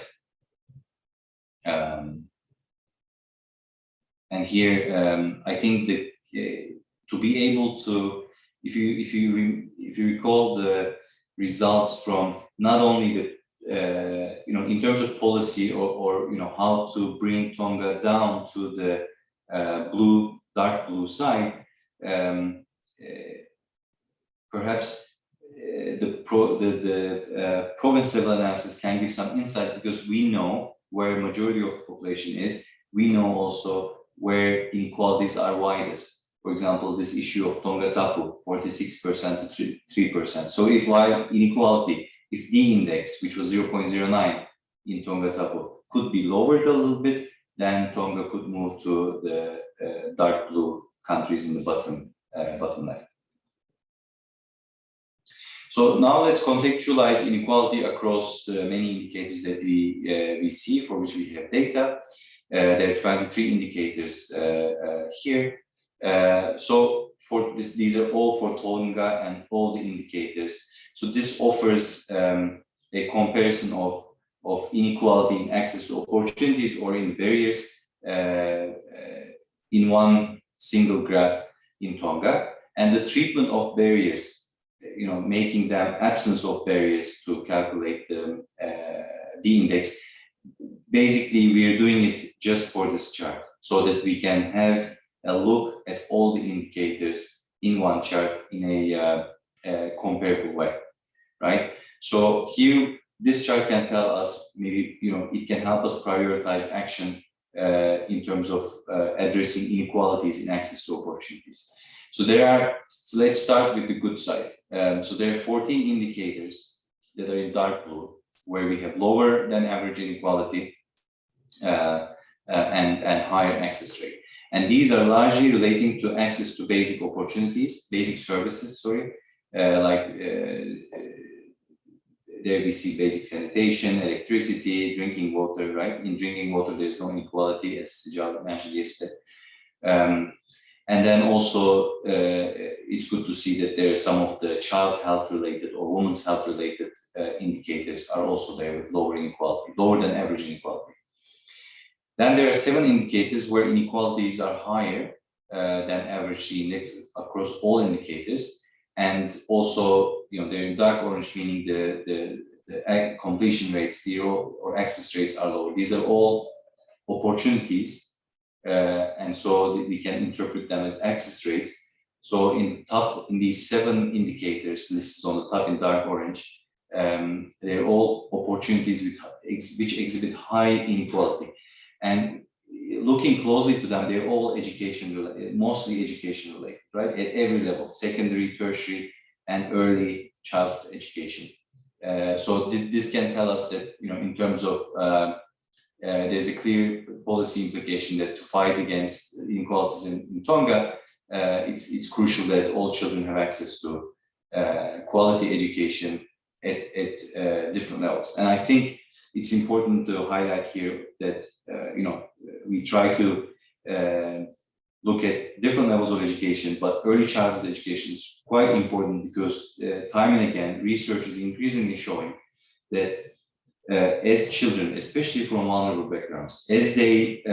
And here, I think that to be able to, if you recall the results from not only the in terms of policy or how to bring Tonga down to the dark blue side, perhaps the province level analysis can give some insights because we know where majority of the population is. We know also where inequalities are widest. For example, this issue of Tonga Tapu, 46% to 3%. So if D-index, which was 0.09 in Tonga Tapu, could be lowered a little bit, then Tonga could move to the dark blue countries in the bottom left. So now let's contextualize inequality across the many indicators that we see for which we have data. There are 23 indicators here. So for this, these are all for Tonga and all the indicators. So this offers a comparison of inequality in access to opportunities or in barriers in one single graph in Tonga, and the treatment of barriers, making them absence of barriers to calculate the D-index. Basically, we are doing it just for this chart so that we can have a look at all the indicators in one chart in a comparable way, right? So here, this chart can tell us, maybe, it can help us prioritize action in terms of addressing inequalities in access to opportunities. So let's start with the good side. So there are 14 indicators that are in dark blue, where we have lower than average inequality and higher access rate. And these are largely relating to access to basic opportunities, basic services, there we see basic sanitation, electricity, drinking water, right? In drinking water, there's no inequality, as Sijal mentioned yesterday. And then also, it's good to see that there are some of the child health related or women's health related indicators are also there with lower inequality, lower than average inequality. Then there are 7 indicators where inequalities are higher than average index across all indicators. And also, they're in dark orange, meaning the completion rates, or access rates are lower. These are all opportunities. And so we can interpret them as access rates. So in these 7 indicators listed on the top in dark orange, they're all opportunities which exhibit high inequality. And looking closely to them, they're all mostly education related, right? At every level, secondary, tertiary, and early childhood education. So this can tell us that, in terms of there's a clear policy implication that to fight against inequalities in Tonga, it's crucial that all children have access to quality education at different levels. And I think it's important to highlight here that we try to look at different levels of education, but early childhood education is quite important because time and again, research is increasingly showing that as children, especially from vulnerable backgrounds, as they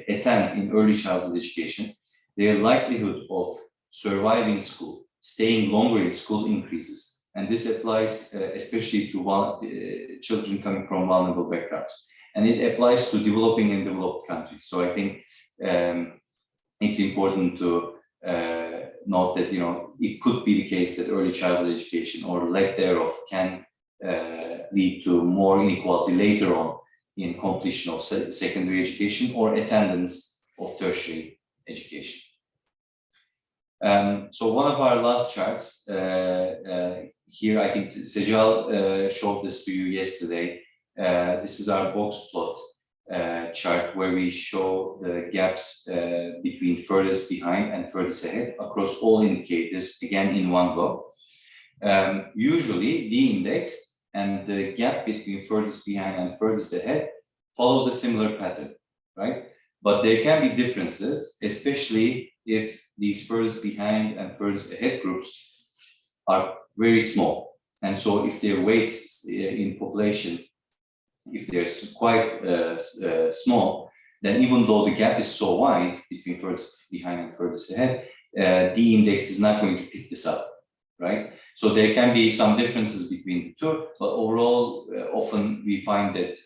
attend in early childhood education, their likelihood of surviving school, staying longer in school increases. And this applies especially to children coming from vulnerable backgrounds. And it applies to developing and developed countries. So I think it's important to note that, it could be the case that early childhood education or lack thereof can lead to more inequality later on in completion of secondary education or attendance of tertiary education. So one of our last charts here, I think Sejal showed this to you yesterday. This is our Boxplot chart where we show the gaps between furthest behind and furthest ahead across all indicators, again in one go. Usually DIndex and the gap between furthest behind and furthest ahead follows a similar pattern, right? But there can be differences, especially if these furthest behind and furthest ahead groups are very small. And so if their weights in population, if they're quite small, then even though the gap is so wide between furthest behind and furthest ahead, DIndex is not going to pick this up, right? So there can be some differences between the two, but overall, often we find that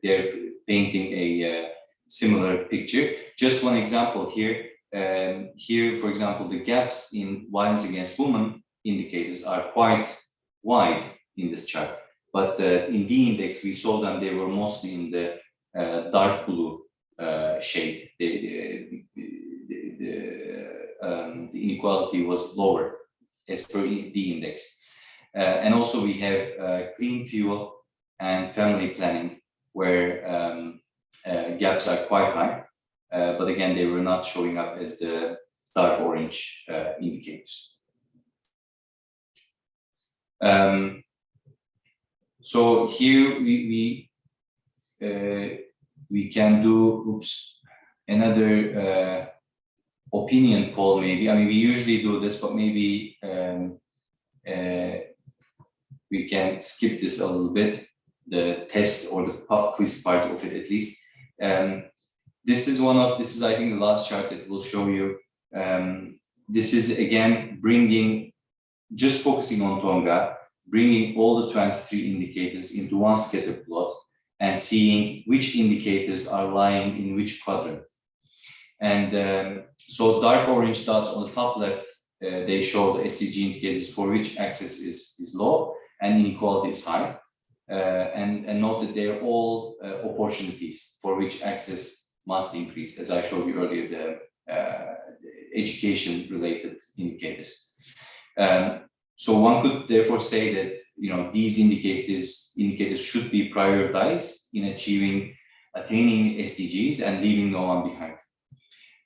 they're painting a similar picture. Just one example here. Here, for example, the gaps in violence against women indicators are quite wide in this chart. But in DIndex, we saw them, they were mostly in the dark blue shade. The inequality was lower as per DIndex. And also we have clean fuel and family planning where gaps are quite high. But again, they were not showing up as the dark orange indicators. So here we can do another opinion poll maybe. I mean, we usually do this, but maybe we can skip this a little bit, the test or the pop quiz part of it at least. This is I think the last chart that will show you. This is again just focusing on Tonga, bringing all the 23 indicators into one scatter plot and seeing which indicators are lying in which quadrant. And so dark orange dots on the top left, they show the SDG indicators for which access is low and inequality is high. And note that they're all opportunities for which access must increase, as I showed you earlier, the education-related indicators. So one could therefore say that these indicators should be prioritized in achieving attaining SDGs and leaving no one behind.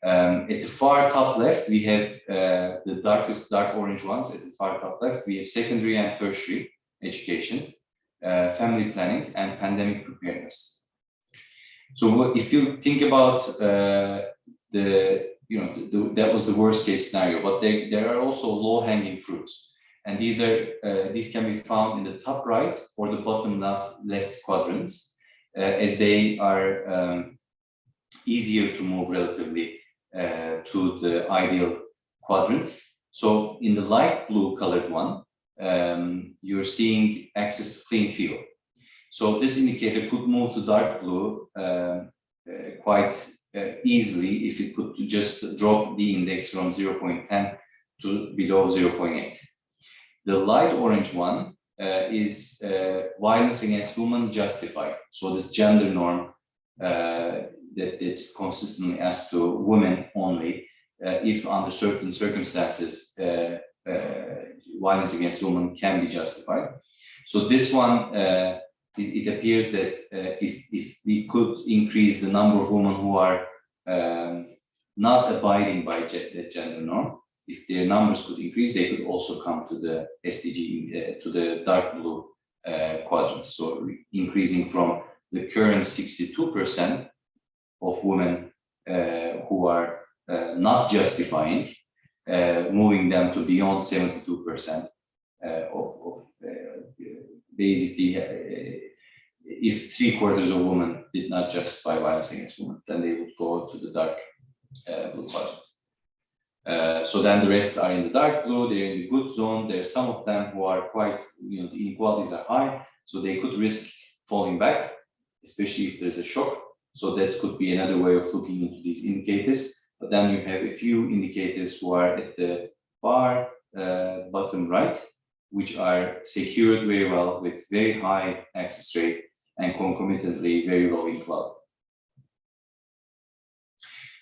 At the far top left, we have the dark orange ones. At the far top left, we have secondary and tertiary education, family planning, and pandemic preparedness. So if you think about that was the worst case scenario, but there are also low-hanging fruits. And these can be found in the top right or the bottom left quadrants, as they are easier to move relatively to the ideal quadrant. So in the light blue colored one, you're seeing access to clean fuel. So this indicator could move to dark blue quite easily if it could just drop the index from 0.10 to below 0.8. The light orange one is violence against women justified. So this gender norm that it's consistently asked to women only, if under certain circumstances violence against women can be justified. So this one, it appears that if we could increase the number of women who are not abiding by the gender norm, if their numbers could increase, they could also come to the SDG, to the dark blue quadrant. So increasing from the current 62% of women who are not justifying, moving them to beyond 72% of basically, if 3/4 of women did not justify violence against women, then they would go to the dark blue quadrant. So then the rest are in the dark blue, they're in the good zone. There are some of them who are quite, the inequalities are high, so they could risk falling back, especially if there's a shock. So that could be another way of looking into these indicators. But then you have a few indicators who are at the far bottom right, which are secured very well with very high access rate and concomitantly very low inequality.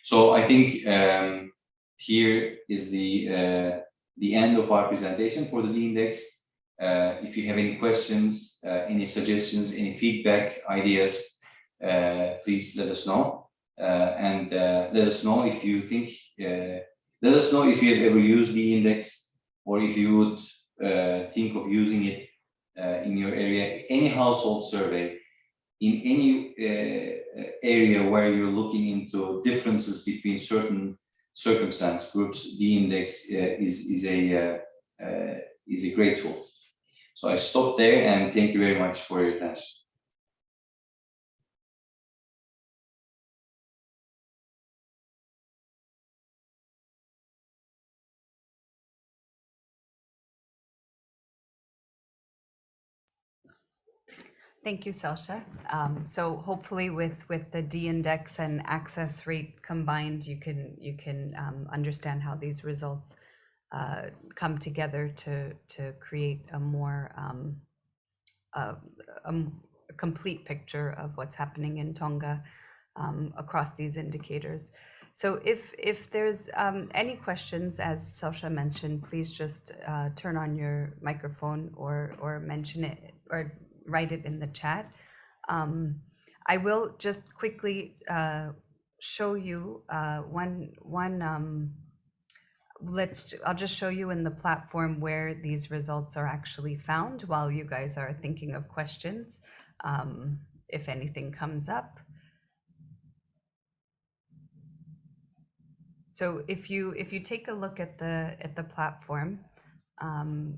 So I think here is the end of our presentation for the DIndex. If you have any questions, any suggestions, any feedback, ideas, please let us know. And let us know if you think, let us know if you have ever used the DIndex, or if you would think of using it in your area. Any household survey, in any area where you're looking into differences between certain circumstance groups, the DIndex is a great tool. So I stop there and thank you very much for your attention. Thank you, Selsha. So hopefully with the DIndex and access rate combined, you can understand how these results come together to create a more a complete picture of what's happening in Tonga across these indicators. So if there's any questions, as Selsha mentioned, please just turn on your microphone or mention it or write it in the chat. I will just quickly show you I'll just show you in the platform where these results are actually found while you guys are thinking of questions, if anything comes up. So if you take a look at the platform,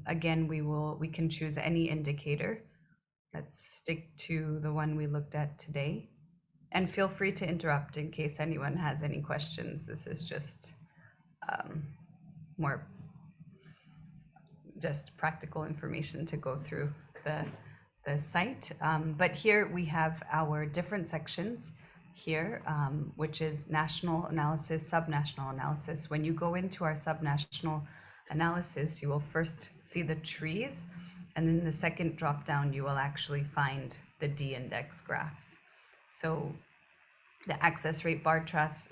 again, we can choose any indicator. Let's stick to the one we looked at today, and feel free to interrupt in case anyone has any questions. This is just more just practical information to go through the site. But here we have our different sections here, which is national analysis, subnational analysis. When you go into our subnational analysis, you will first see the trees, and then the second drop down, you will actually find the DIndex graphs. So the access rate bar charts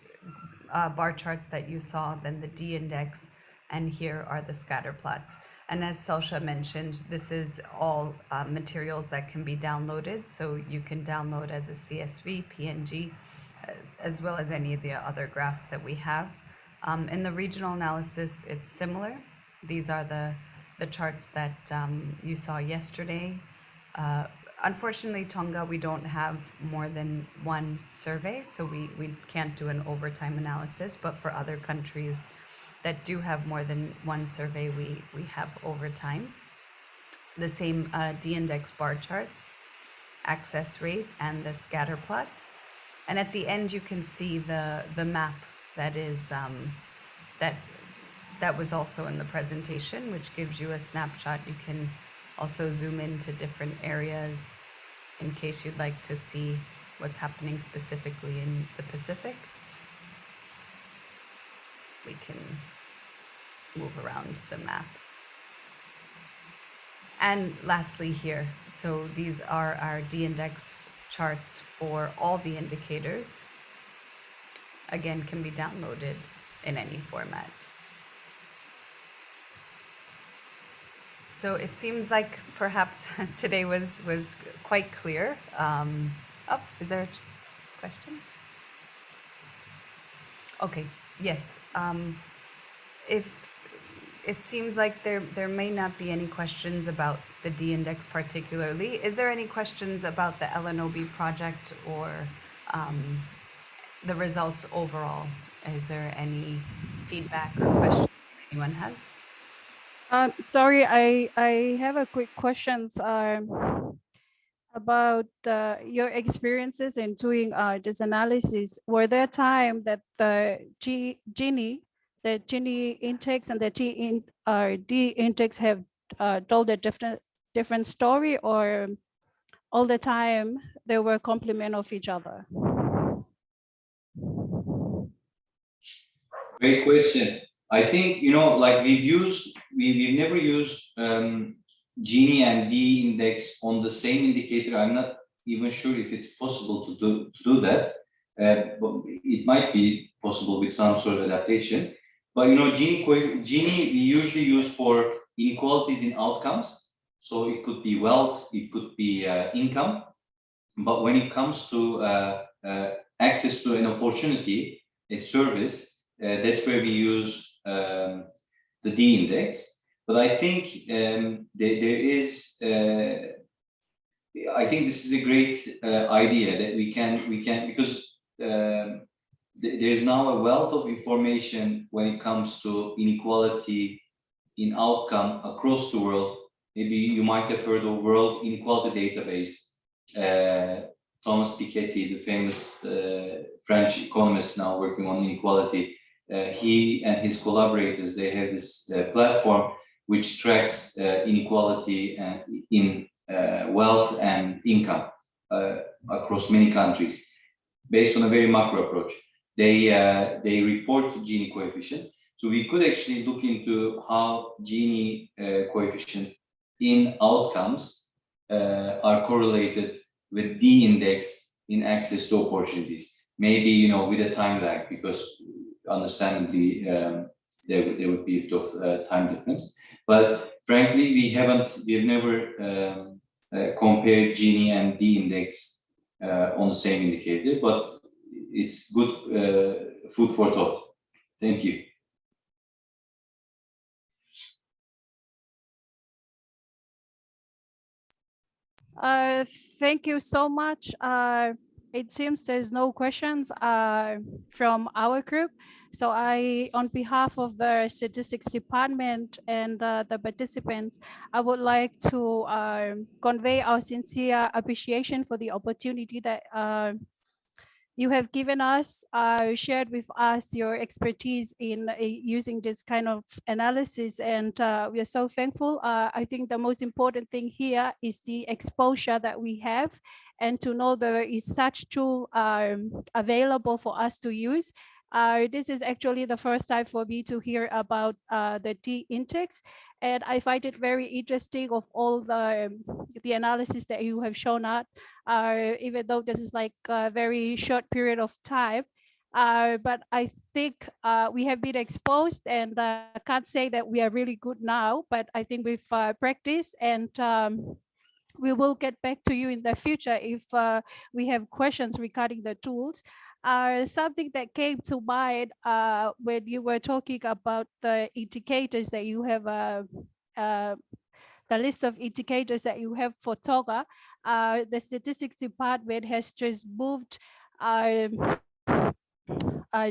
that you saw, then the DIndex, and here are the scatter plots. And as Selsha mentioned, this is all materials that can be downloaded, so you can download as a CSV, PNG, as well as any of the other graphs that we have. In the regional analysis, it's similar. These are the charts that you saw yesterday. Unfortunately, Tonga, we don't have more than one survey, so we can't do an overtime analysis, but for other countries that do have more than one survey, we have overtime. The same DIndex bar charts, access rate, and the scatter plots. And at the end, you can see the map that is that was also in the presentation, which gives you a snapshot. You can also zoom into different areas in case you'd like to see what's happening specifically in the Pacific. We can move around the map. And lastly here, so these are our DIndex charts for all the indicators. Again, can be downloaded in any format. So it seems like perhaps today was quite clear. Is there a question? Okay, yes. If it seems like there may not be any questions about the DIndex particularly. Is there any questions about the LNOB project or the results overall? Is there any feedback or questions anyone has? Sorry, I have a quick questions about your experiences in doing this analysis. Were there time that the Gini index and the D index have told a different story, or all the time they were complement of each other? Great question. I think, like we've never used Gini and D-index on the same indicator. I'm not even sure if it's possible to do that. But it might be possible with some sort of adaptation. But Gini we usually use for inequalities in outcomes. So it could be wealth, it could be income. But when it comes to access to an opportunity, a service, that's where we use the D-index. But I think there is. I think this is a great idea that we can because there is now a wealth of information when it comes to inequality in outcome across the world. Maybe you might have heard of World Inequality Database. Thomas Piketty, the famous French economist now working on inequality, he and his collaborators, they have this platform which tracks inequality in wealth and income across many countries based on a very macro approach. They report Gini coefficient. So we could actually look into how Gini coefficient in outcomes are correlated with D-index in access to opportunities. Maybe with a time lag, because understandably there would be a bit of time difference. But frankly, we have never compared Gini and D-index on the same indicator, but it's good food for thought. Thank you. Thank you so much. It seems there's no questions from our group. So on behalf of the statistics department and the participants, I would like to convey our sincere appreciation for the opportunity that you have given us, shared with us your expertise in using this kind of analysis, and we are so thankful. I think the most important thing here is the exposure that we have, and to know there is such tool available for us to use. This is actually the first time for me to hear about the D-index, and I find it very interesting of all the analysis that you have shown us, even though this is like a very short period of time. But I think we have been exposed, and I can't say that we are really good now, but I think we've practiced, and we will get back to you in the future if we have questions regarding the tools. Something that came to mind when you were talking about the indicators that you have, the list of indicators that you have for Tonga, the statistics department has just moved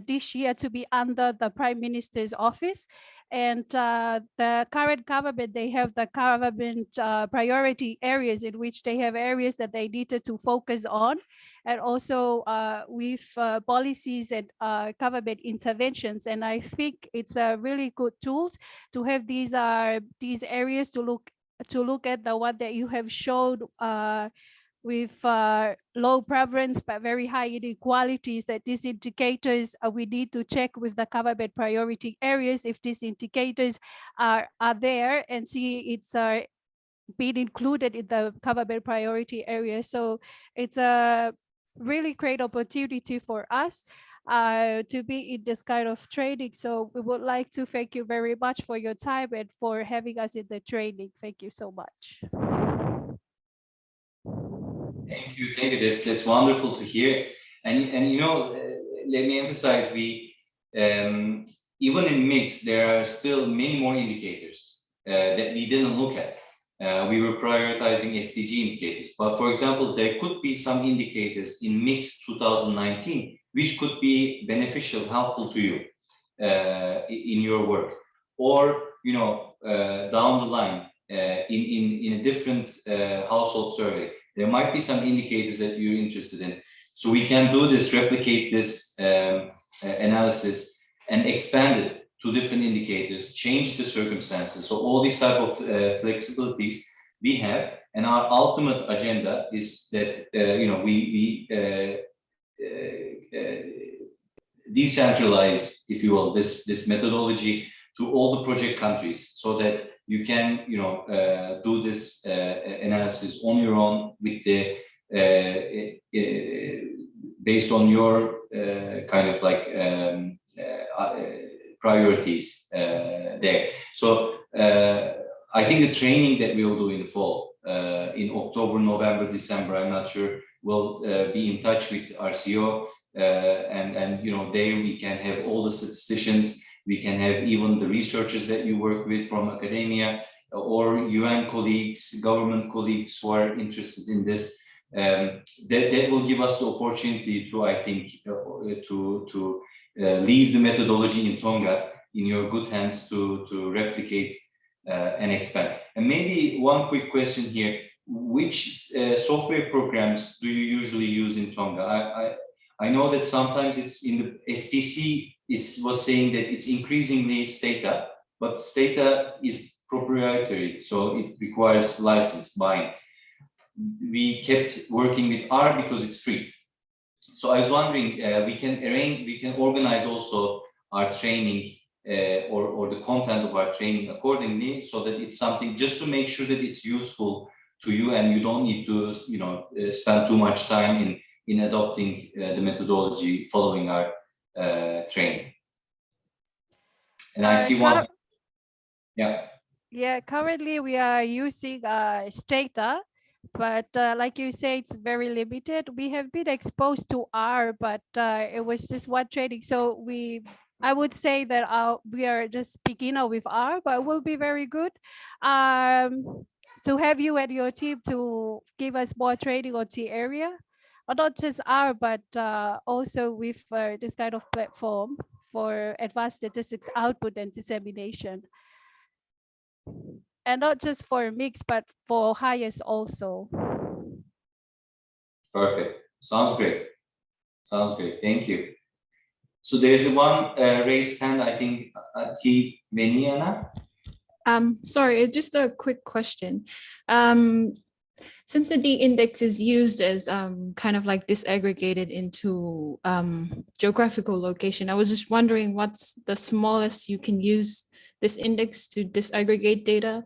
this year to be under the Prime Minister's office. And the current government, they have the government priority areas in which they have areas that they needed to focus on. And also with policies and government interventions. And I think it's a really good tool to have these areas to look at, the one that you have showed with low prevalence but very high inequalities, that these indicators we need to check with the government priority areas if these indicators are there, and see it's being included in the government priority area. So it's a really great opportunity for us to be in this kind of training. So we would like to thank you very much for your time and for having us in the training. Thank you so much. Thank you. That's wonderful to hear. And you know, let me emphasize, we even in mix, there are still many more indicators that we didn't look at. We were prioritizing SDG indicators, but for example, there could be some indicators in mix 2019 which could be beneficial, helpful to you in your work, or you know, down the line in a different household survey. There might be some indicators that you're interested in. So we can do this, replicate this analysis and expand it to different indicators, change the circumstances. So all these type of flexibilities we have, and our ultimate agenda is that, you know, we decentralize, if you will, this methodology to all the project countries, so that you can, you know, do this analysis on your own with the based on your kind of like priorities there. So I think the training that we will do in the fall, in October, November, December, I'm not sure, we'll be in touch with RCO, and you know, there we can have all the statisticians. We can have even the researchers that you work with from academia, or UN colleagues, government colleagues who are interested in this. That will give us the opportunity to, I think, to leave the methodology in Tonga in your good hands to replicate and expand. And maybe one quick question here: which software programs do you usually use in Tonga? I know that sometimes it's in the SPC was saying that it's increasingly Stata, but Stata is proprietary, so it requires license buying. We kept working with R because it's free. So I was wondering, we can organize also our training or the content of our training accordingly, so that it's something just to make sure that it's useful to you, and you don't need to, you know, spend too much time in adopting the methodology following our training. And I see one. Yeah. Yeah, currently we are using Stata, but like you say, it's very limited. We have been exposed to R, but it was just one training. So I would say that we are just beginner with R, but it will be very good to have you and your team to give us more training on the area, or not just R, but also with this kind of platform for advanced statistics output and dissemination. And not just for mix, but for highest also. Perfect. Sounds great. Sounds great. Thank you. So there's one raised hand, I think, T. Meniana. Sorry, it's just a quick question. Since the DIndex is used as kind of like disaggregated into geographical location, I was just wondering what's the smallest you can use this index to disaggregate data?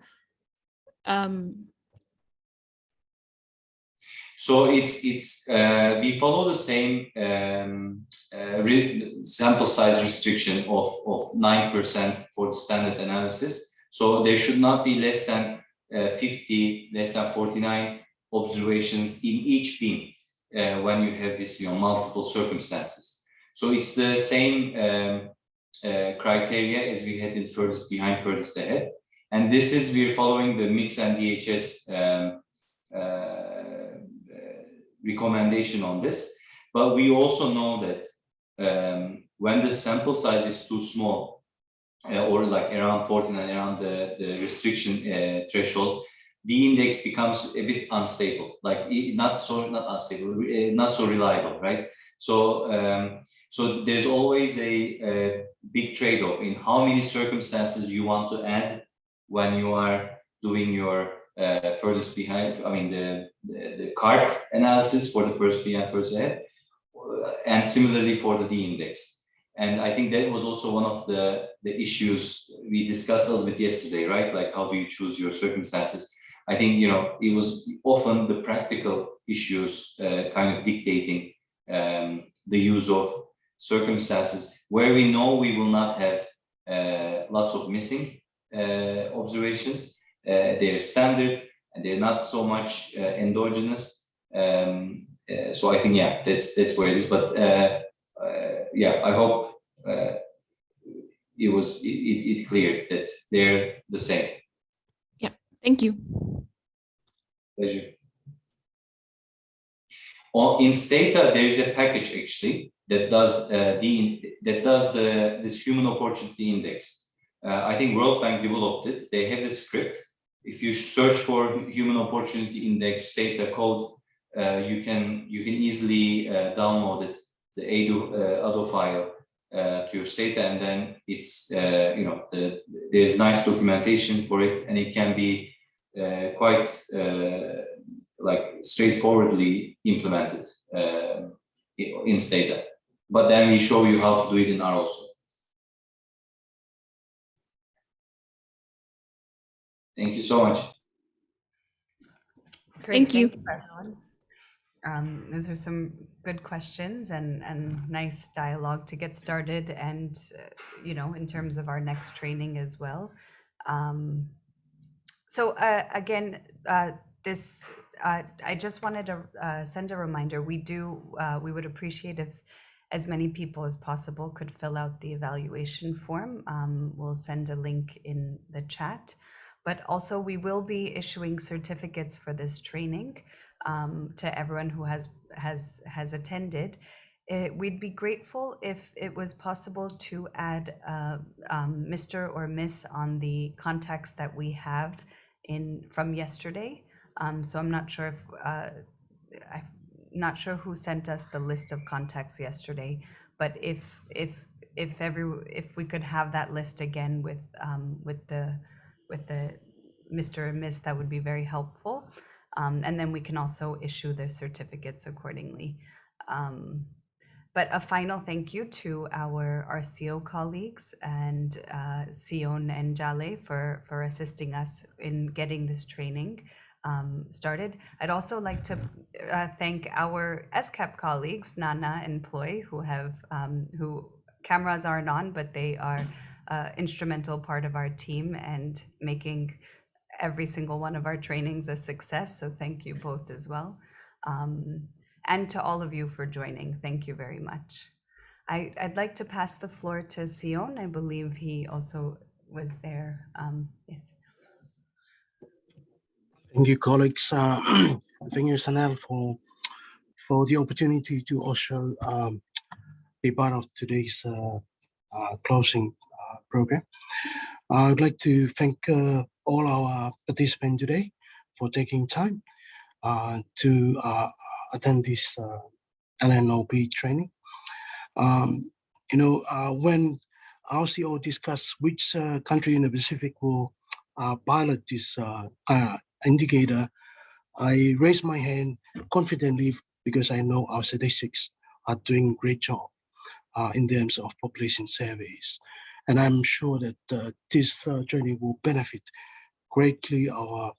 So we follow the same sample size restriction of 9% for the standard analysis. So there should not be less than 50, less than 49 observations in each beam when you have this, multiple circumstances. So it's the same criteria as we had in furthest behind, furthest ahead. And this is, we're following the mix and DHS recommendation on this. But we also know that when the sample size is too small, or like around 49, around the restriction threshold, the index becomes a bit unstable, like not so reliable, right? So so there's always a big trade-off in how many circumstances you want to add when you are doing your furthest behind, I mean the card analysis for the first behind, first ahead, and similarly for the D-index. And I think that was also one of the issues we discussed a little bit yesterday, right? Like, how do you choose your circumstances? I think, it was often the practical issues kind of dictating the use of circumstances where we know we will not have lots of missing observations. They're standard and they're not so much endogenous. So I think, yeah, that's where it is. But yeah, I hope it cleared that they're the same. Yeah, thank you. Pleasure. In Stata, there is a package actually that does this human opportunity index. I think World Bank developed it. They have a script. If you search for human opportunity index Stata code, you can easily download it, the ADO file to your Stata, and then it's there's nice documentation for it, and it can be quite like straightforwardly implemented in Stata. But then we show you how to do it in R also. Thank you so much. Great, Thank you. everyone. Those are some good questions and nice dialogue to get started, and in terms of our next training as well. So again, this I just wanted to send a reminder. We would appreciate if as many people as possible could fill out the evaluation form. We'll send a link in the chat, but also we will be issuing certificates for this training to everyone who has attended. We'd be grateful if it was possible to add Mr. or Miss on the contacts that we have from yesterday. So I'm not sure I'm not sure who sent us the list of contacts yesterday, but if we could have that list again with the Mr. and Miss, that would be very helpful. And then we can also issue the certificates accordingly. But a final thank you to our RCO colleagues and Sion and Jale for assisting us in getting this training started. I'd also like to thank our ESCAP colleagues, Nana and Ploy, who cameras aren't on, but they are instrumental part of our team and making every single one of our trainings a success. So thank you both as well. And to all of you for joining, thank you very much. I'd like to pass the floor to Sion. I believe he also was there. Yes. Thank you, colleagues. Thank you, Sanel, for the opportunity to also be part of today's closing program. I would like to thank all our participants today for taking time to attend this LNOB training. When RCO discussed which country in the Pacific will pilot this indicator, I raised my hand confidently because I know our statistics are doing a great job in terms of population surveys. And I'm sure that this training will benefit greatly our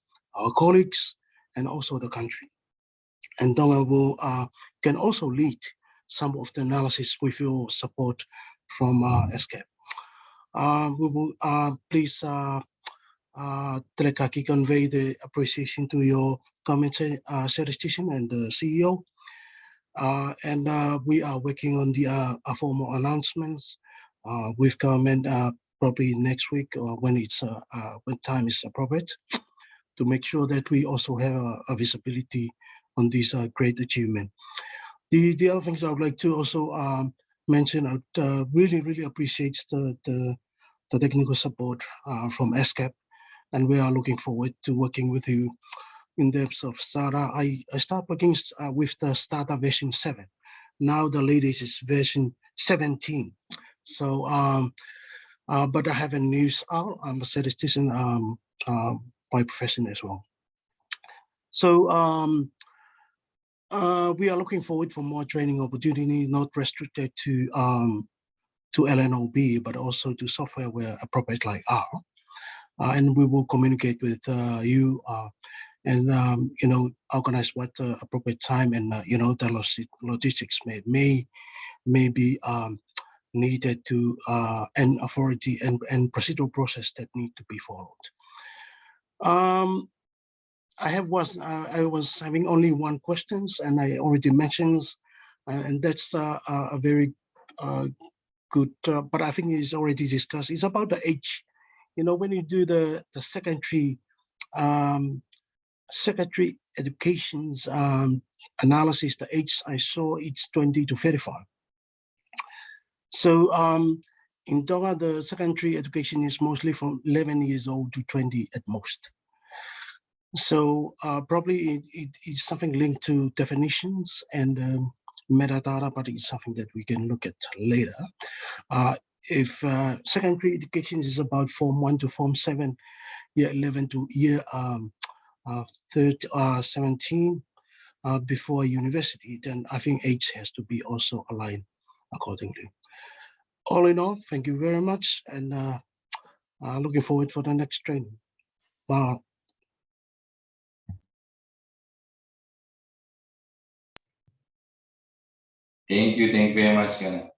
colleagues and also the country. and Tonga will can also lead some of the analysis with your support from ESCAP. We will please Telekaki convey the appreciation to your committee, statistician and the CEO. And we are working on the formal announcements with government probably next week or when it's when time is appropriate, to make sure that we also have a visibility on this great achievement. The other things I would like to also mention, I really appreciate the technical support from ESCAP, and we are looking forward to working with you in terms of STARA. I start working with the STARA version 7. Now the latest is version 17. So, but I haven't used out. I'm a statistician by profession as well. So we are looking forward for more training opportunity, not restricted to LNOB, but also to software where appropriate like R. And we will communicate with you and you know, organize what appropriate time, and you know, the logistics may be needed to and authority and procedural process that need to be followed. I was having only one questions, and I already mentioned, and that's a very good, but I think it's already discussed. It's about the age. You know, when you do the secondary education's analysis, the age I saw it's 20 to 35. So in Tonga, the secondary education is mostly from 11 years old to 20 at most. So probably it is something linked to definitions and metadata, but it's something that we can look at later. If secondary education is about Form 1 to Form 7, year 11 to year 17 before university, then I think age has to be also aligned accordingly. All in all, thank you very much, and looking forward for the next training. Wow. Thank you very much, Yana.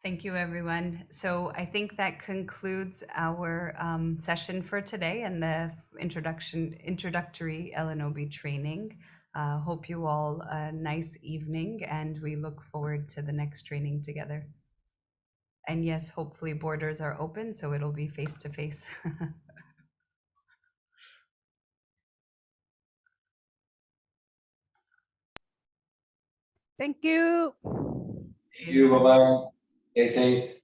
Thank you, everyone. So I think that concludes our session for today and the introductory LNOB training. Hope you all a nice evening, and we look forward to the next training together. And yes, hopefully borders are open, so it'll be face-to-face. Thank you. Thank you, bye-bye. Stay safe.